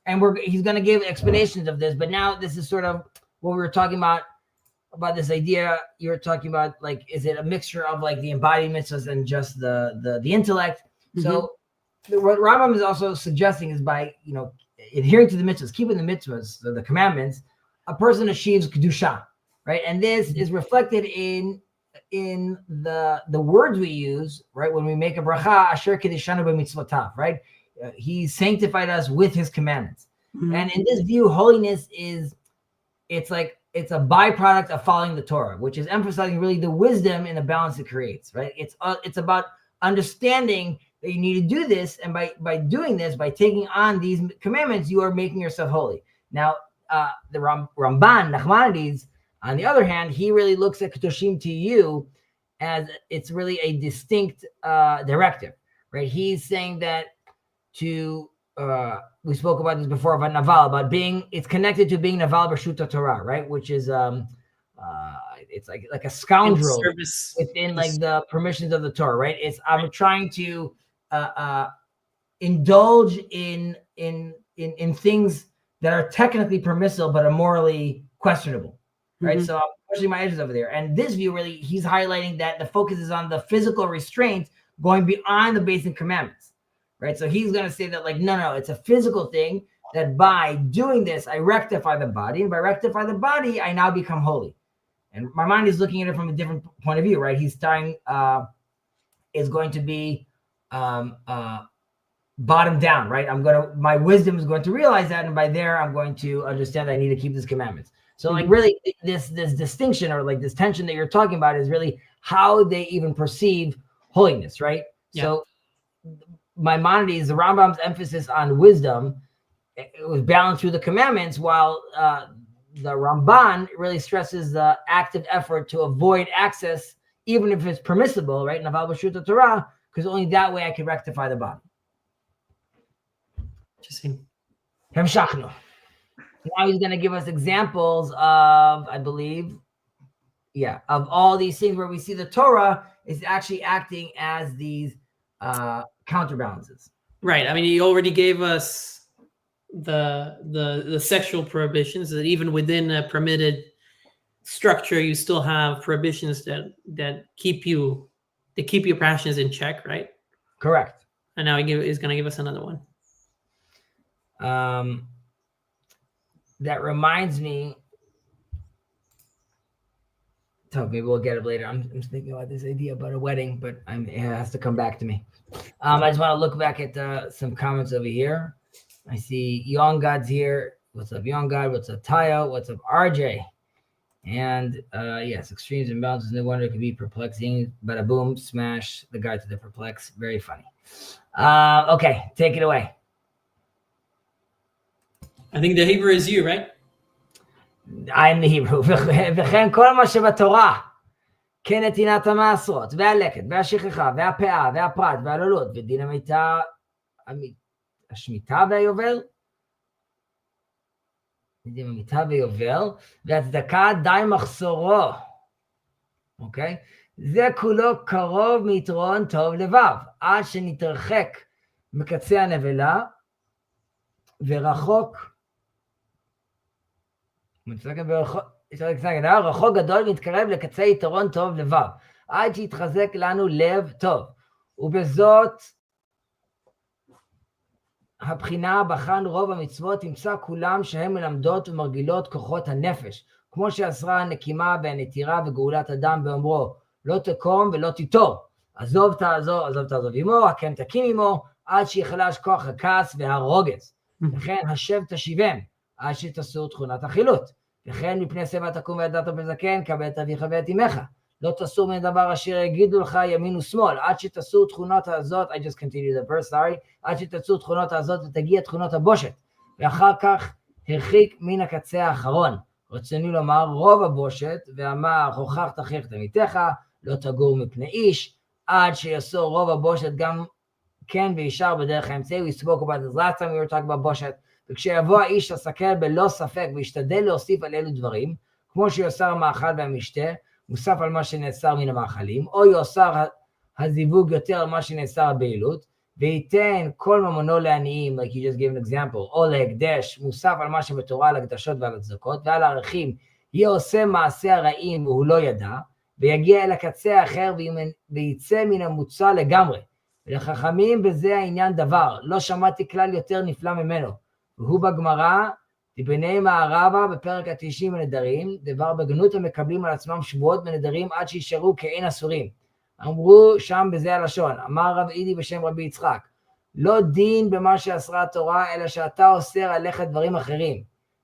A: And he's going to give explanations of this, but now this is sort of what we were talking about this idea you were talking about, like, is it a mixture of like the embodied mitzvahs and just the intellect? So what Rambam is also suggesting is by, adhering to the mitzvahs, keeping the mitzvahs, the commandments, a person achieves kedusha, right? And this is reflected in the words we use, right? When we make a bracha, asher kedishanu b'mitzvotav, right? He sanctified us with his commandments. And in this view, holiness it's a byproduct of following the Torah, which is emphasizing really the wisdom and the balance it creates, right? It's about understanding that you need to do this, and by doing this, by taking on these commandments, you are making yourself holy. Now, the Ramban, Nachmanides, on the other hand, he really looks at Kedoshim to you as it's really a distinct directive, right? He's saying that we spoke about this before about Naval, about it's connected to being Naval B'Shut Torah, right? Which is it's like a scoundrel within like the permissions of the Torah, right? I'm trying to indulge in things that are technically permissible but are morally questionable, right? So I'm pushing my edges over there. And this view really, he's highlighting that the focus is on the physical restraint going beyond the basic commandments. Right. So he's going to say that like, no, it's a physical thing that by doing this, I rectify the body. And by rectify the body, I now become holy. And my mind is looking at it from a different point of view, right? He's starting is going to be bottom down, right? My wisdom is going to realize that, and by there, I'm going to understand that I need to keep these commandments. So like really this distinction or like this tension that you're talking about is really how they even perceive holiness, right? Yeah. So Maimonides, the Rambam's emphasis on wisdom, it was balanced through the commandments, while the Ramban really stresses the active effort to avoid access, even if it's permissible, right? Naval B'Shut Torah, because only that way I can rectify the body.
B: Interesting.
A: Hemshachnu. Now he's going to give us examples of, I believe, of all these things where we see the Torah is actually acting as these counterbalances.
B: Right. I mean, he already gave us the sexual prohibitions, that even within a permitted structure, you still have prohibitions that keep your passions in check, right?
A: Correct.
B: And now he's going to give us another one.
A: That reminds me. So maybe we'll get it later. I'm thinking about this idea about a wedding, but it has to come back to me. I just want to look back at some comments over here. I see Young God's here. What's up, Young God? What's up, Tayo? What's up, RJ? And yes, extremes and balances. No wonder it could be perplexing. Bada boom, smash the guy to the perplex. Very funny. Okay, take it away.
B: I think the Hebrew is you, right?
A: I'm the Hebrew. וכן כל מה שבתורה, כנתינת המעשרות, והלקט, והשכחה, והפאה, והפרת, והעללות, ודין השמיטה והיובל, דין המיטה ויובל, והצדקה די מחסורו. אוקיי? זה כולו קרוב מיתרון טוב לבב, עד שנתרחק מקצה הנבלה, ורחוק רחוק גדול מתקרב לקצה יתרון טוב לבב, עד שיתחזק לנו לב טוב. ובזאת הבחינה בחן רוב המצוות, תמצא כולם שהן מלמדות ומרגילות כוחות הנפש, כמו שאסרה הנקימה והנטירה וגאולת אדם באומרו, לא תקום ולא תיטור, עזוב תעזוב עמו, הקם תקים עמו, עד שיחלש כוח הכעס והרוגז. וכן השב תשיבם, עד שתסור תכונת החילוט. וכן מפני שיבה תקום וידעת בזקן, כבד את אביך ואת אמך. לא תסור מן דבר אשר יגידו לך ימין ושמאל, עד שתסור תכונות הזאת, I just continued the verse, sorry, עד שתסור תכונות הזאת ותגיע תכונות הבושת. ואחר כך הרחיק מן הקצה האחרון. רצוני לומר רוב הבושת, ואמר הוכח תכריך תמיתך, לא תגור מפני איש, עד שיסור רוב הבושת גם כן וישר בדרך האמצעי. We spoke about this last time we were talking about בושת. וכשיבוא האיש לסקר בלא ספק וישתדל להוסיף על אלו דברים, כמו שיוסר המאכל והמשתה, מוסף על מה שנאסר מן המאכלים, או יוסר הזיווג יותר על מה שנאסר הבעילות, וייתן כל ממונו לעניים, like you just gave an example, או להקדש, מוסף על מה שבתורה על הקדשות ועל הצדקות, ועל הערכים, יהיה עושה מעשה הרעים והוא לא ידע, ויגיע אל הקצה האחר ויצא מן המוצא לגמרי. ולחכמים בזה העניין דבר, לא שמעתי כלל יותר נפלא ממנו, והוא בגמרא, לבני מערבה בפרק ה-90 בנדרים, דבר בגנות המקבלים על עצמם שבועות בנדרים עד שישארו כאין אסורים. אמרו שם בזה הלשון, אמר רב אידי בשם רבי יצחק, לא דין במה שאסרה התורה, אלא שאתה אוסר עליך דברים אחרים.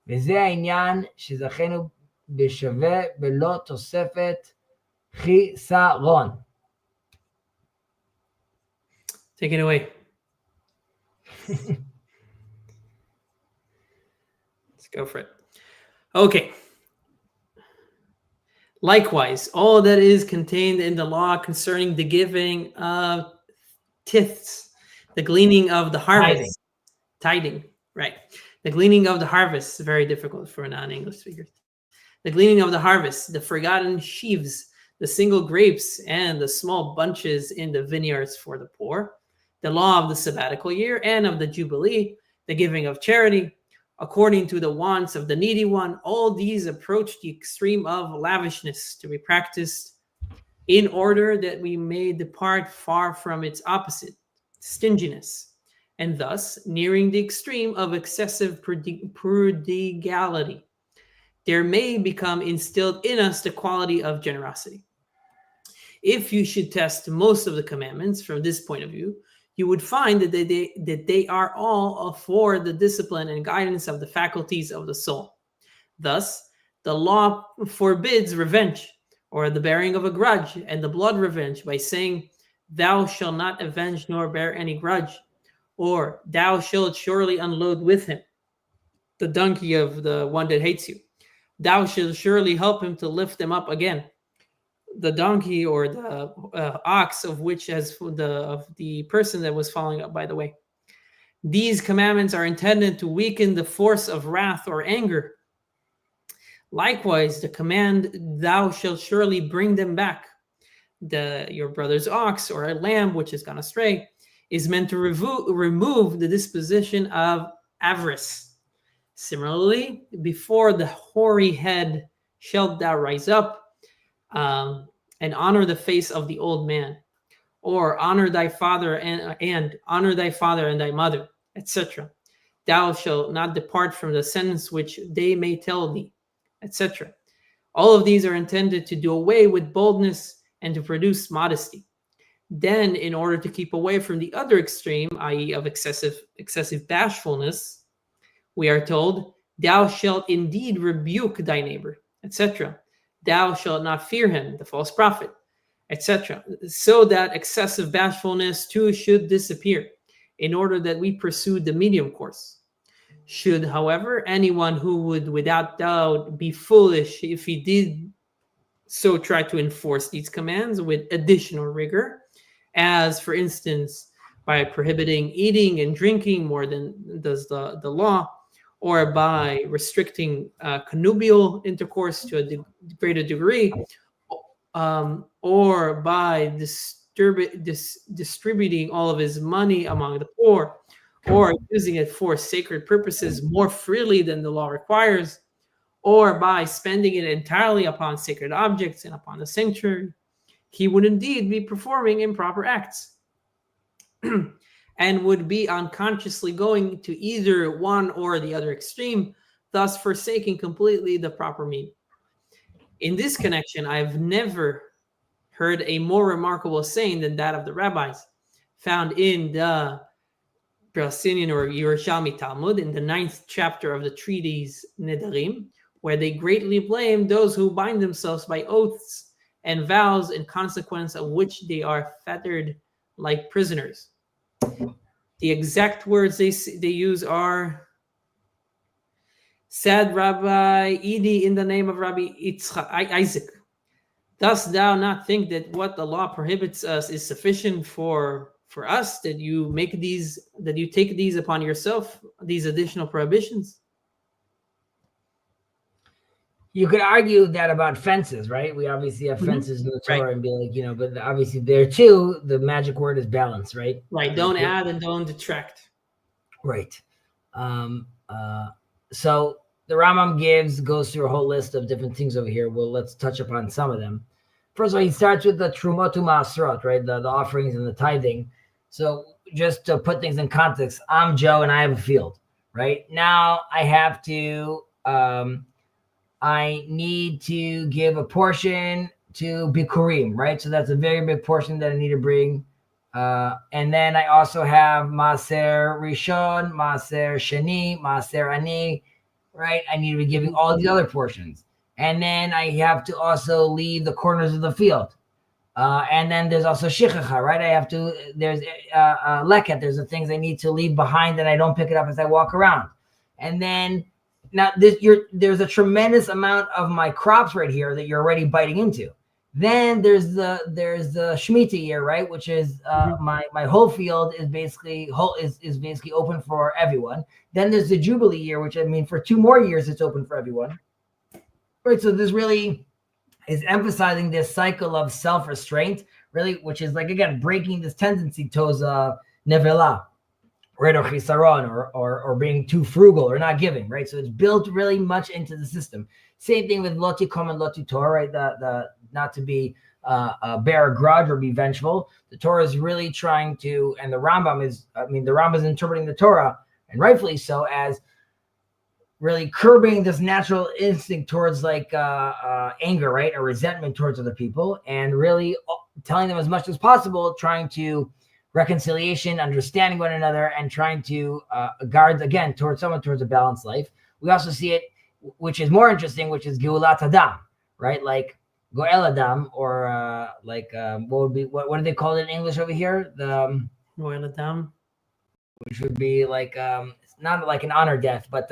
A: וזה העניין שזכינו בשווה בלא תוספת חיסרון.
B: Take it away. Go for it. Okay. Likewise, all that is contained in the law concerning the giving of tithes, the gleaning of the harvest, tithing, right? The gleaning of the harvest is very difficult for a non-English speaker. The gleaning of the harvest, the forgotten sheaves, the single grapes, and the small bunches in the vineyards for the poor, the law of the sabbatical year and of the Jubilee, the giving of charity, according to the wants of the needy one, all these approach the extreme of lavishness to be practiced in order that we may depart far from its opposite, stinginess, and thus nearing the extreme of excessive prodigality. there may become instilled in us the quality of generosity. If you should test most of the commandments from this point of view, you would find that they are all for the discipline and guidance of the faculties of the soul. Thus, the law forbids revenge, or the bearing of a grudge, and the blood revenge by saying, "Thou shalt not avenge nor bear any grudge," or "Thou shalt surely unload with him the donkey of the one that hates you. Thou shalt surely help him to lift them up again. The donkey or the ox of which of the person that was falling up by the way." These commandments are intended to weaken the force of wrath or anger. Likewise, the command, "Thou shalt surely bring them back," your brother's ox or a lamb which has gone astray, is meant to remove the disposition of avarice. Similarly, "Before the hoary head shalt thou rise up, and honor the face of the old man," or "Honor thy father and honor thy father and thy mother," etc. "Thou shalt not depart from the sentence which they may tell thee," etc. All of these are intended to do away with boldness and to produce modesty. Then, in order to keep away from the other extreme, i.e., of excessive bashfulness, we are told, "Thou shalt indeed rebuke thy neighbor," etc. "Thou shalt not fear him," the false prophet, etc. So that excessive bashfulness too should disappear, in order that we pursue the medium course. Should, however, anyone who would without doubt be foolish if he did so try to enforce these commands with additional rigor, as for instance by prohibiting eating and drinking more than does the law, or by restricting connubial intercourse to a greater degree, or by distributing all of his money among the poor, or using it for sacred purposes more freely than the law requires, or by spending it entirely upon sacred objects and upon the sanctuary, he would indeed be performing improper acts and would be unconsciously going to either one or the other extreme, thus forsaking completely the proper meaning. In this connection, I've never heard a more remarkable saying than that of the rabbis, found in the Palestinian or Yerushalmi Talmud, in the 9th chapter of the treatise Nedarim, where they greatly blame those who bind themselves by oaths and vows, in consequence of which they are fettered like prisoners. The exact words they use are, "Said Rabbi Edi in the name of Rabbi Isaac, dost thou not think that what the law prohibits us is sufficient for us, that you take these upon yourself, these additional prohibitions?"
A: You could argue that about fences, right? We obviously have fences in the Torah,
B: right,
A: and be like, but obviously there too, the magic word is balance, right?
B: Right. Don't add and don't detract.
A: Right. So the Rambam goes through a whole list of different things over here. Well, let's touch upon some of them. First of all, he starts with the Trumot Ma'asrot, right? The offerings and the tithing. So just to put things in context, I'm Joe and I have a field, right? Now I have to, I need to give a portion to Bikurim, right? So that's a very big portion that I need to bring. And then I also have Maaser Rishon, Maaser Sheni, Maaser Ani, right? I need to be giving all these other portions. And then I have to also leave the corners of the field. And then there's also Shichacha, right? There's Leket, there's the things I need to leave behind and I don't pick it up as I walk around. And then now there's a tremendous amount of my crops right here that you're already biting into. Then there's the Shemitah year, right? Which is my whole field is basically open for everyone. Then there's the Jubilee year, which I mean for 2 more years it's open for everyone. Right. So this really is emphasizing this cycle of self-restraint, really, which is like again breaking this tendency towards nevela, right, or chisaron, or being too frugal or not giving, right? So it's built really much into the system. Same thing with lo tikom and lo titor, right? The not to be bear a grudge or be vengeful. The Torah is really trying to, and the Rambam is interpreting the Torah, and rightfully so, as really curbing this natural instinct towards like anger, right? Or resentment towards other people, and really telling them as much as possible, trying to reconciliation, understanding one another, and trying to guard again towards a balanced life. We also see it, which is more interesting, which is Geulat Adam, right? Like Goel Adam, or what do they call it in English over here? The
B: Goel Adam,
A: which would be like it's not like an honor death, but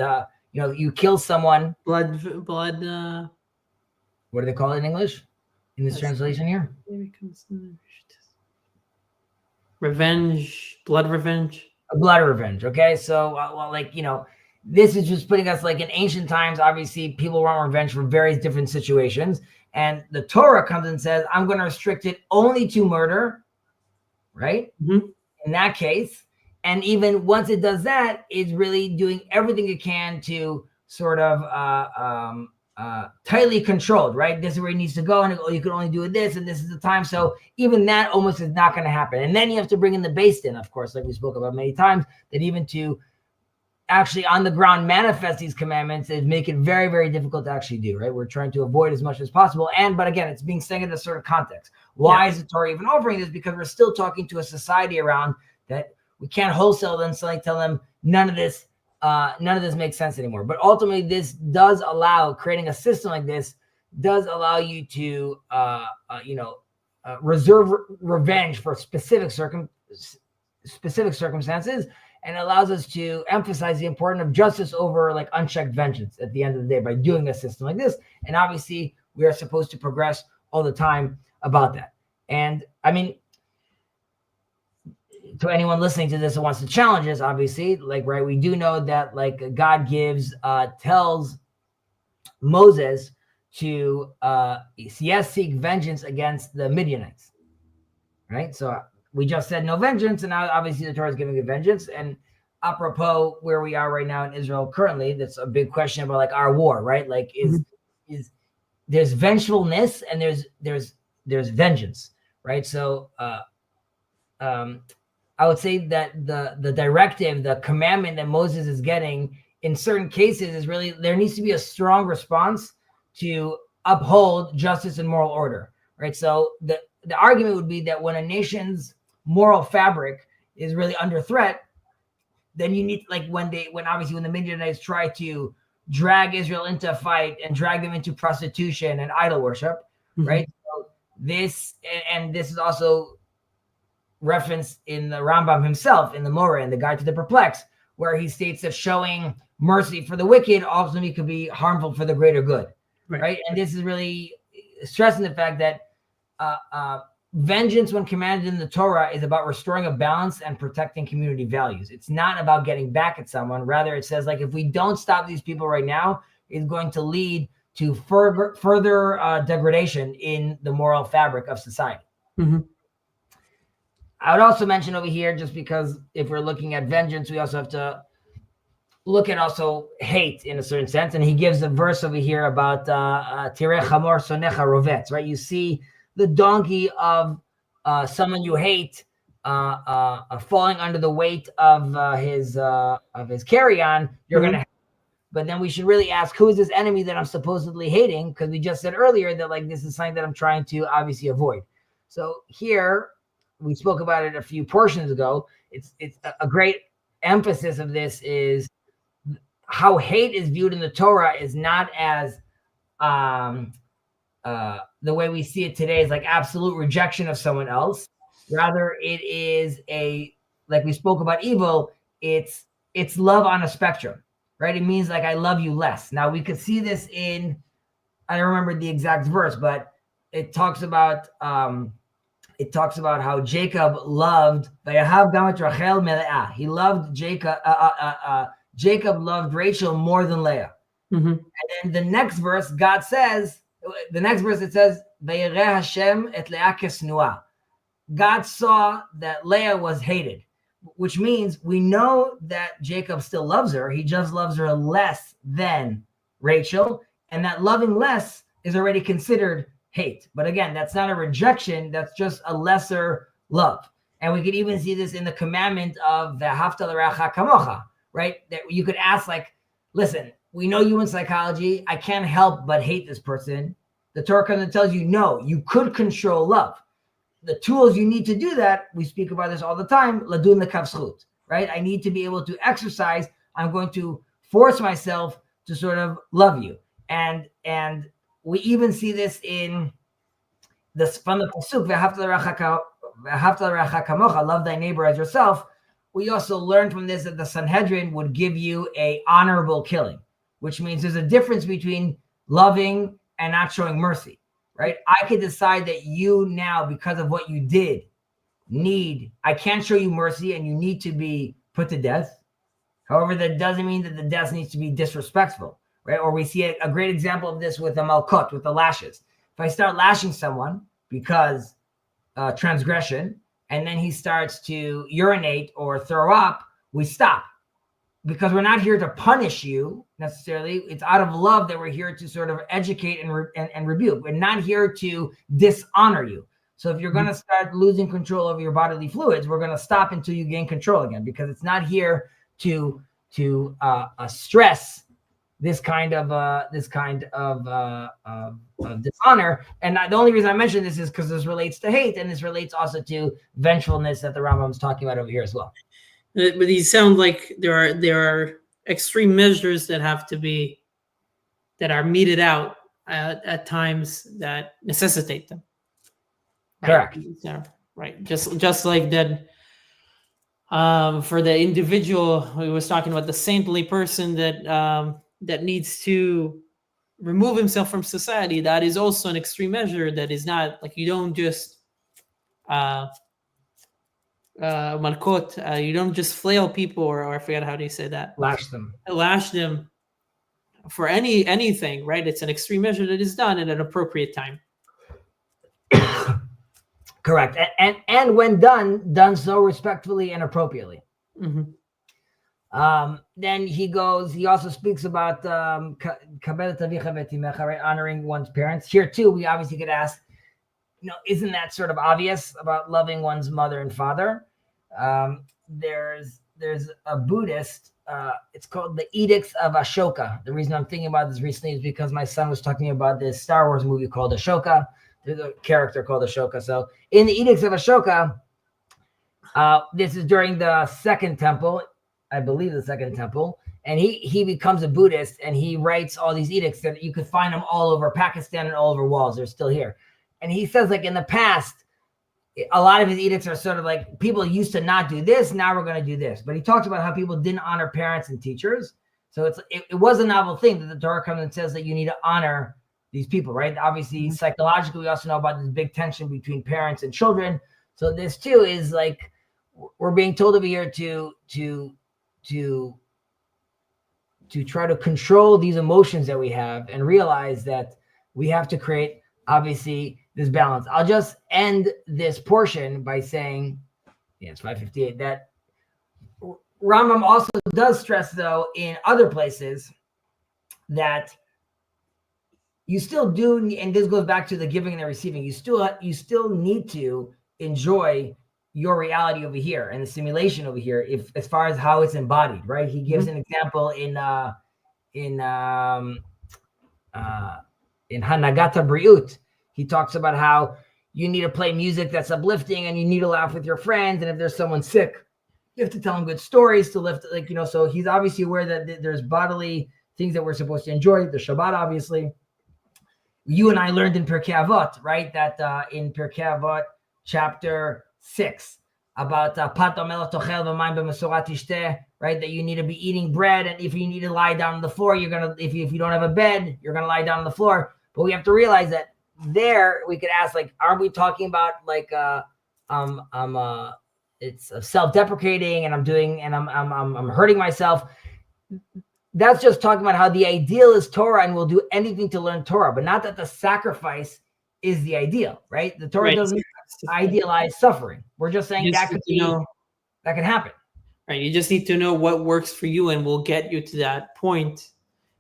A: you kill someone.
B: Blood.
A: What do they call it in English? In this translation here?
B: Revenge, blood revenge.
A: A blood revenge. Okay, so this is just putting us like in ancient times. Obviously, people want revenge for various different situations, and the Torah comes and says, "I'm going to restrict it only to murder." Right?
B: Mm-hmm.
A: In that case, and even once it does that, it's really doing everything it can to sort of tightly controlled, right? This is where it needs to go, and you can only do it this, and this is the time. So even that almost is not going to happen. And then you have to bring in the base din, of course, like we spoke about many times, that even to actually on the ground manifest these commandments is make it very, very difficult to actually do, right? We're trying to avoid as much as possible. But again, it's being said in a sort of context. Why is the Torah even offering this? Because we're still talking to a society around that we can't wholesale them, suddenly tell them none of this makes sense anymore. But ultimately, this does allow, creating a system like this does allow you to, reserve revenge for specific circumstances, and allows us to emphasize the importance of justice over like unchecked vengeance at the end of the day by doing a system like this. And obviously, we are supposed to progress all the time about that. And I mean, to anyone listening to this who wants to challenge us, obviously, right, we do know that like God tells Moses to seek vengeance against the Midianites, right? So we just said no vengeance, and now obviously the Torah is giving a vengeance. And apropos where we are right now in Israel currently, that's a big question about like our war, right? Like is there's vengefulness and there's vengeance, right? So I would say that the directive, the commandment that Moses is getting in certain cases is really, there needs to be a strong response to uphold justice and moral order, right? So the argument would be that when a nation's moral fabric is really under threat, then you need, like when the Midianites try to drag Israel into a fight and drag them into prostitution and idol worship, right? So this is also referenced in the Rambam himself in the Moreh, in the Guide to the Perplexed, where he states that showing mercy for the wicked ultimately could be harmful for the greater good, right? And this is really stressing the fact that vengeance, when commanded in the Torah, is about restoring a balance and protecting community values. It's not about getting back at someone. Rather, it says, like, if we don't stop these people right now, it's going to lead to further degradation in the moral fabric of society. I would also mention over here, just because if we're looking at vengeance, we also have to look at also hate in a certain sense. And he gives a verse over here about Tireh Hamor Sonecha Rovetz, right? You see the donkey of someone you hate falling under the weight of his carry-on, you're going to. But then we should really ask, who is this enemy that I'm supposedly hating? Because we just said earlier that like this is something that I'm trying to obviously avoid. So here, we spoke about it a few portions ago. It's a great emphasis of this is how hate is viewed in the Torah is not as the way we see it today is like absolute rejection of someone else. Rather, it is like we spoke about evil, it's love on a spectrum, right? It means like I love you less. Now we could see this in, I don't remember the exact verse, but it talks about how Jacob loved, he loved Jacob, Jacob loved Rachel more than Leah. And then the next verse, it says, Vayireh Hashem et Leah kesnua. God saw that Leah was hated, which means we know that Jacob still loves her. He just loves her less than Rachel. And that loving less is already considered hate. But again, that's not a rejection. That's just a lesser love. And we could even see this in the commandment of the V'ahavta l'reacha kamocha, right? That you could ask, like, listen, we know human psychology. I can't help but hate this person. The Torah comes and tells you, no, you could control love. The tools you need to do that, we speak about this all the time, ladun lekavschut, right? I need to be able to exercise. I'm going to force myself to sort of love you. And we even see this in this from the pasuk, v'ahavta l'reacha kamocha, love thy neighbor as yourself. We also learned from this that the Sanhedrin would give you a honorable killing, which means there's a difference between loving and not showing mercy. Right? I could decide that you now, because of what you did, I can't show you mercy and you need to be put to death. However, that doesn't mean that the death needs to be disrespectful, right? Or we see a great example of this with the malkut, with the lashes. If I start lashing someone because transgression, and then he starts to urinate or throw up, we stop. Because we're not here to punish you necessarily. It's out of love that we're here to sort of educate and rebuke. We're not here to dishonor you. So if you're going to start losing control over your bodily fluids, we're going to stop until you gain control again, because it's not here to stress this kind of dishonor. And the only reason I mention this is because this relates to hate, and this relates also to vengefulness that the Rambam is talking about over here as well.
B: But these sound like there are extreme measures that are meted out at times that necessitate them.
A: Correct.
B: Yeah, right. Just like that. For the individual, we was talking about the saintly person that needs to remove himself from society. That is also an extreme measure. That is not like you don't just. Malkot, you don't just flail people, or I forget how do you say that?
A: Lash them
B: for anything, right? It's an extreme measure that is done at an appropriate time.
A: Correct, and when done so respectfully and appropriately.
B: Mm-hmm.
A: Then he also speaks about honoring one's parents. Here too, we obviously could ask, isn't that sort of obvious about loving one's mother and father? There's a Buddhist, it's called the Edicts of Ashoka. The reason I'm thinking about this recently is because my son was talking about this Star Wars movie called Ashoka. There's a character called Ashoka. So in the Edicts of Ashoka, this is during the Second Temple, I believe the Second Temple, and he becomes a Buddhist, and he writes all these edicts that you could find them all over Pakistan and all over walls. They're still here. And he says, like, in the past, a lot of his edicts are sort of like, people used to not do this, now we're going to do this. But he talks about how people didn't honor parents and teachers. So it was a novel thing that the Torah comes and says that you need to honor these people, right? Obviously, psychologically, we also know about this big tension between parents and children. So this too is like, we're being told over here to try to control these emotions that we have and realize that we have to create, obviously, this balance. I'll just end this portion by saying, it's 5:58, that Rambam also does stress, though, in other places that you still do, and this goes back to the giving and the receiving, you still need to enjoy your reality over here and the simulation over here, if as far as how it's embodied, right? He gives an example in Hanagata Briut. He talks about how you need to play music that's uplifting, and you need to laugh with your friends. And if there's someone sick, you have to tell them good stories to lift, so he's obviously aware that there's bodily things that we're supposed to enjoy. The Shabbat, obviously. You and I learned in Pirkei Avot, right? That in Pirkei Avot, chapter 6, about Pato Melech Tochel V'Mayim B'Mesurat Tishteh, right? That you need to be eating bread, and if you need to lie down on the floor, if you don't have a bed, you're gonna lie down on the floor. But we have to realize that there we could ask, like, aren't we talking about like it's self-deprecating, and I'm hurting myself? That's just talking about how the ideal is Torah, and we'll do anything to learn Torah, but not that the sacrifice is the ideal, right? The Torah doesn't idealize suffering. We're just saying that can happen.
B: Right. You just need to know what works for you, and will get you to that point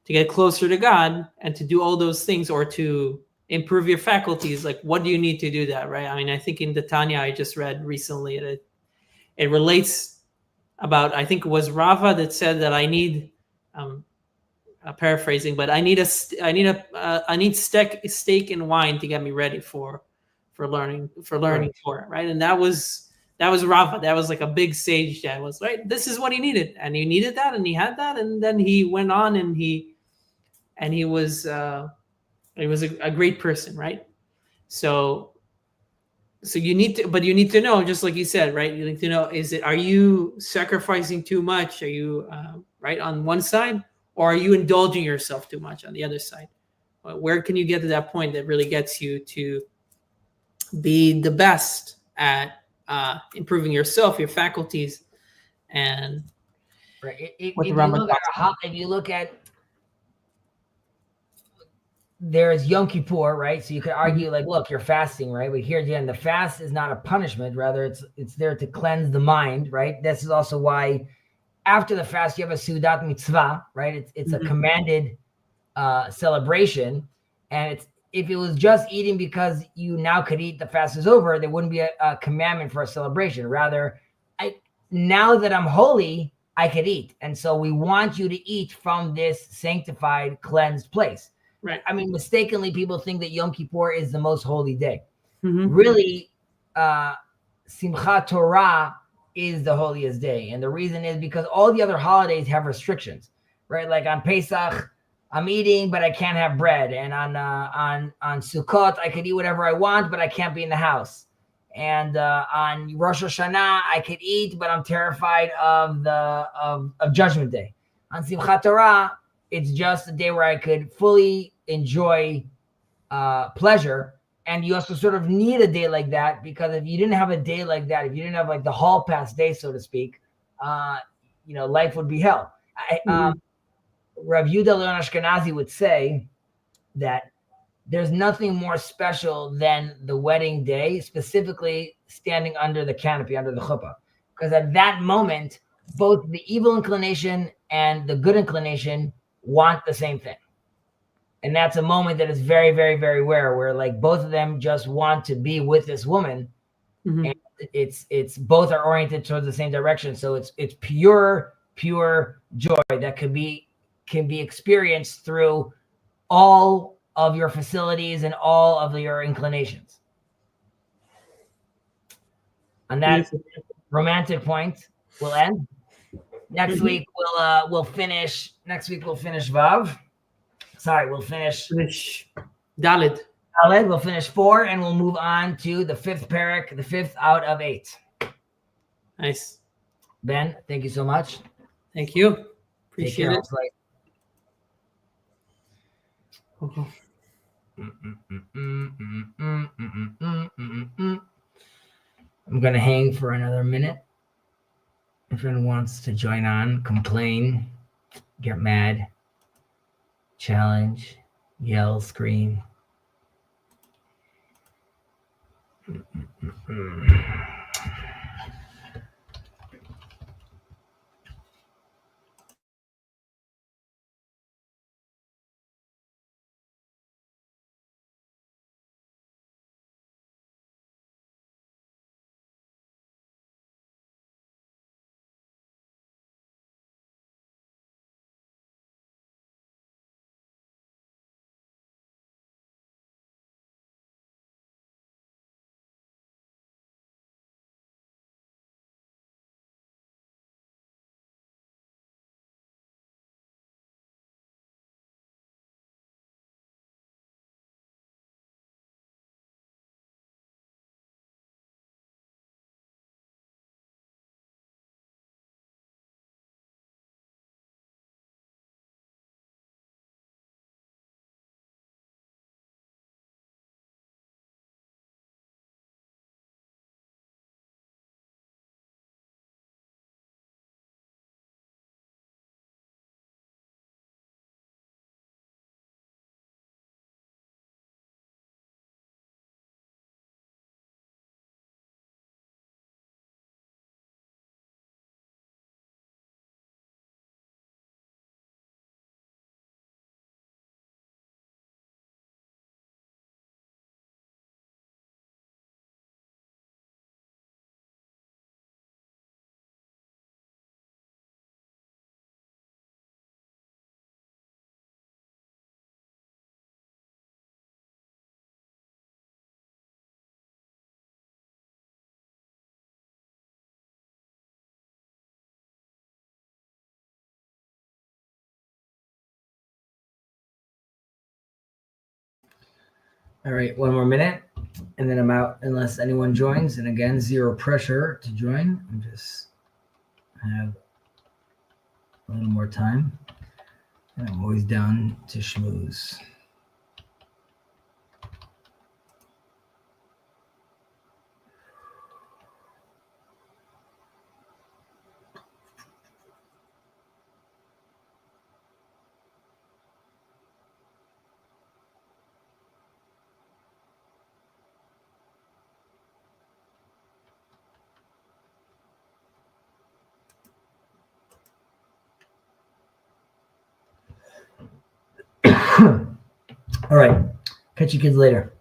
B: to get closer to God and to do all those things, or to improve your faculties. Like, what do you need to do that, right? I mean, I think in the Tanya I just read recently, it relates about, I think it was Rava that said that I need paraphrasing, but I need steak and wine to get me ready for learning
A: Right.
B: Torah, right? And that was Rava. That was like a big sage that was right. This is what he needed, and he needed that, and he had that, and then he went on, and he was a great person, right? So you need to know, just like you said, right? You need to know, are you sacrificing too much? Are you right on one side, or are you indulging yourself too much on the other side? Where can you get to that point that really gets you to be the best at improving yourself, your faculties, and
A: Right.
B: what the
A: If you
B: Rambam
A: look at
B: talks
A: if you look at there's Yom Kippur, right? So you could argue like, look, you're fasting, right? But here again, the fast is not a punishment; rather, it's there to cleanse the mind, right? This is also why after the fast you have a Seudat Mitzvah, right? It's a commanded celebration, and it's if it was just eating because you now could eat, the fast is over, there wouldn't be a commandment for a celebration. Rather, now that I'm holy, I could eat, and so we want you to eat from this sanctified, cleansed place.
B: Right.
A: I mean, mistakenly, people think that Yom Kippur is the most holy day.
B: Mm-hmm.
A: Really, Simchat Torah is the holiest day, and the reason is because all the other holidays have restrictions, right? Like on Pesach, I'm eating, but I can't have bread, and on Sukkot, I could eat whatever I want, but I can't be in the house. And on Rosh Hashanah, I could eat, but I'm terrified of Judgment Day. On Simchat Torah, it's just a day where I could fully enjoy pleasure. And you also sort of need a day like that, because if you didn't have a day like that, if you didn't have like the hall pass day, so to speak, life would be hell. Rav Yehuda Leon Ashkenazi would say that there's nothing more special than the wedding day, specifically standing under the canopy, under the chuppah. Because at that moment, both the evil inclination and the good inclination want the same thing. And that's a moment that is very, very, very rare, where like both of them just want to be with this woman. And it's both are oriented towards the same direction. So it's pure joy that can be experienced through all of your facilities and all of your inclinations. On that romantic point, we'll end. Next week we'll finish. Next week we'll finish Vav. Sorry, we'll finish
B: Dalet.
A: We'll finish 4, and we'll move on to the 5th parak, the 5th out of 8.
B: Nice.
A: Ben, thank you so much.
B: Thank you. Appreciate it.
A: I'm going to hang for another minute. If anyone wants to join on, complain, get mad, challenge, yell, scream. All right, one more minute, and then I'm out unless anyone joins. And again, zero pressure to join. I'm just have a little more time, and I'm always down to schmooze. All right. Catch you kids later.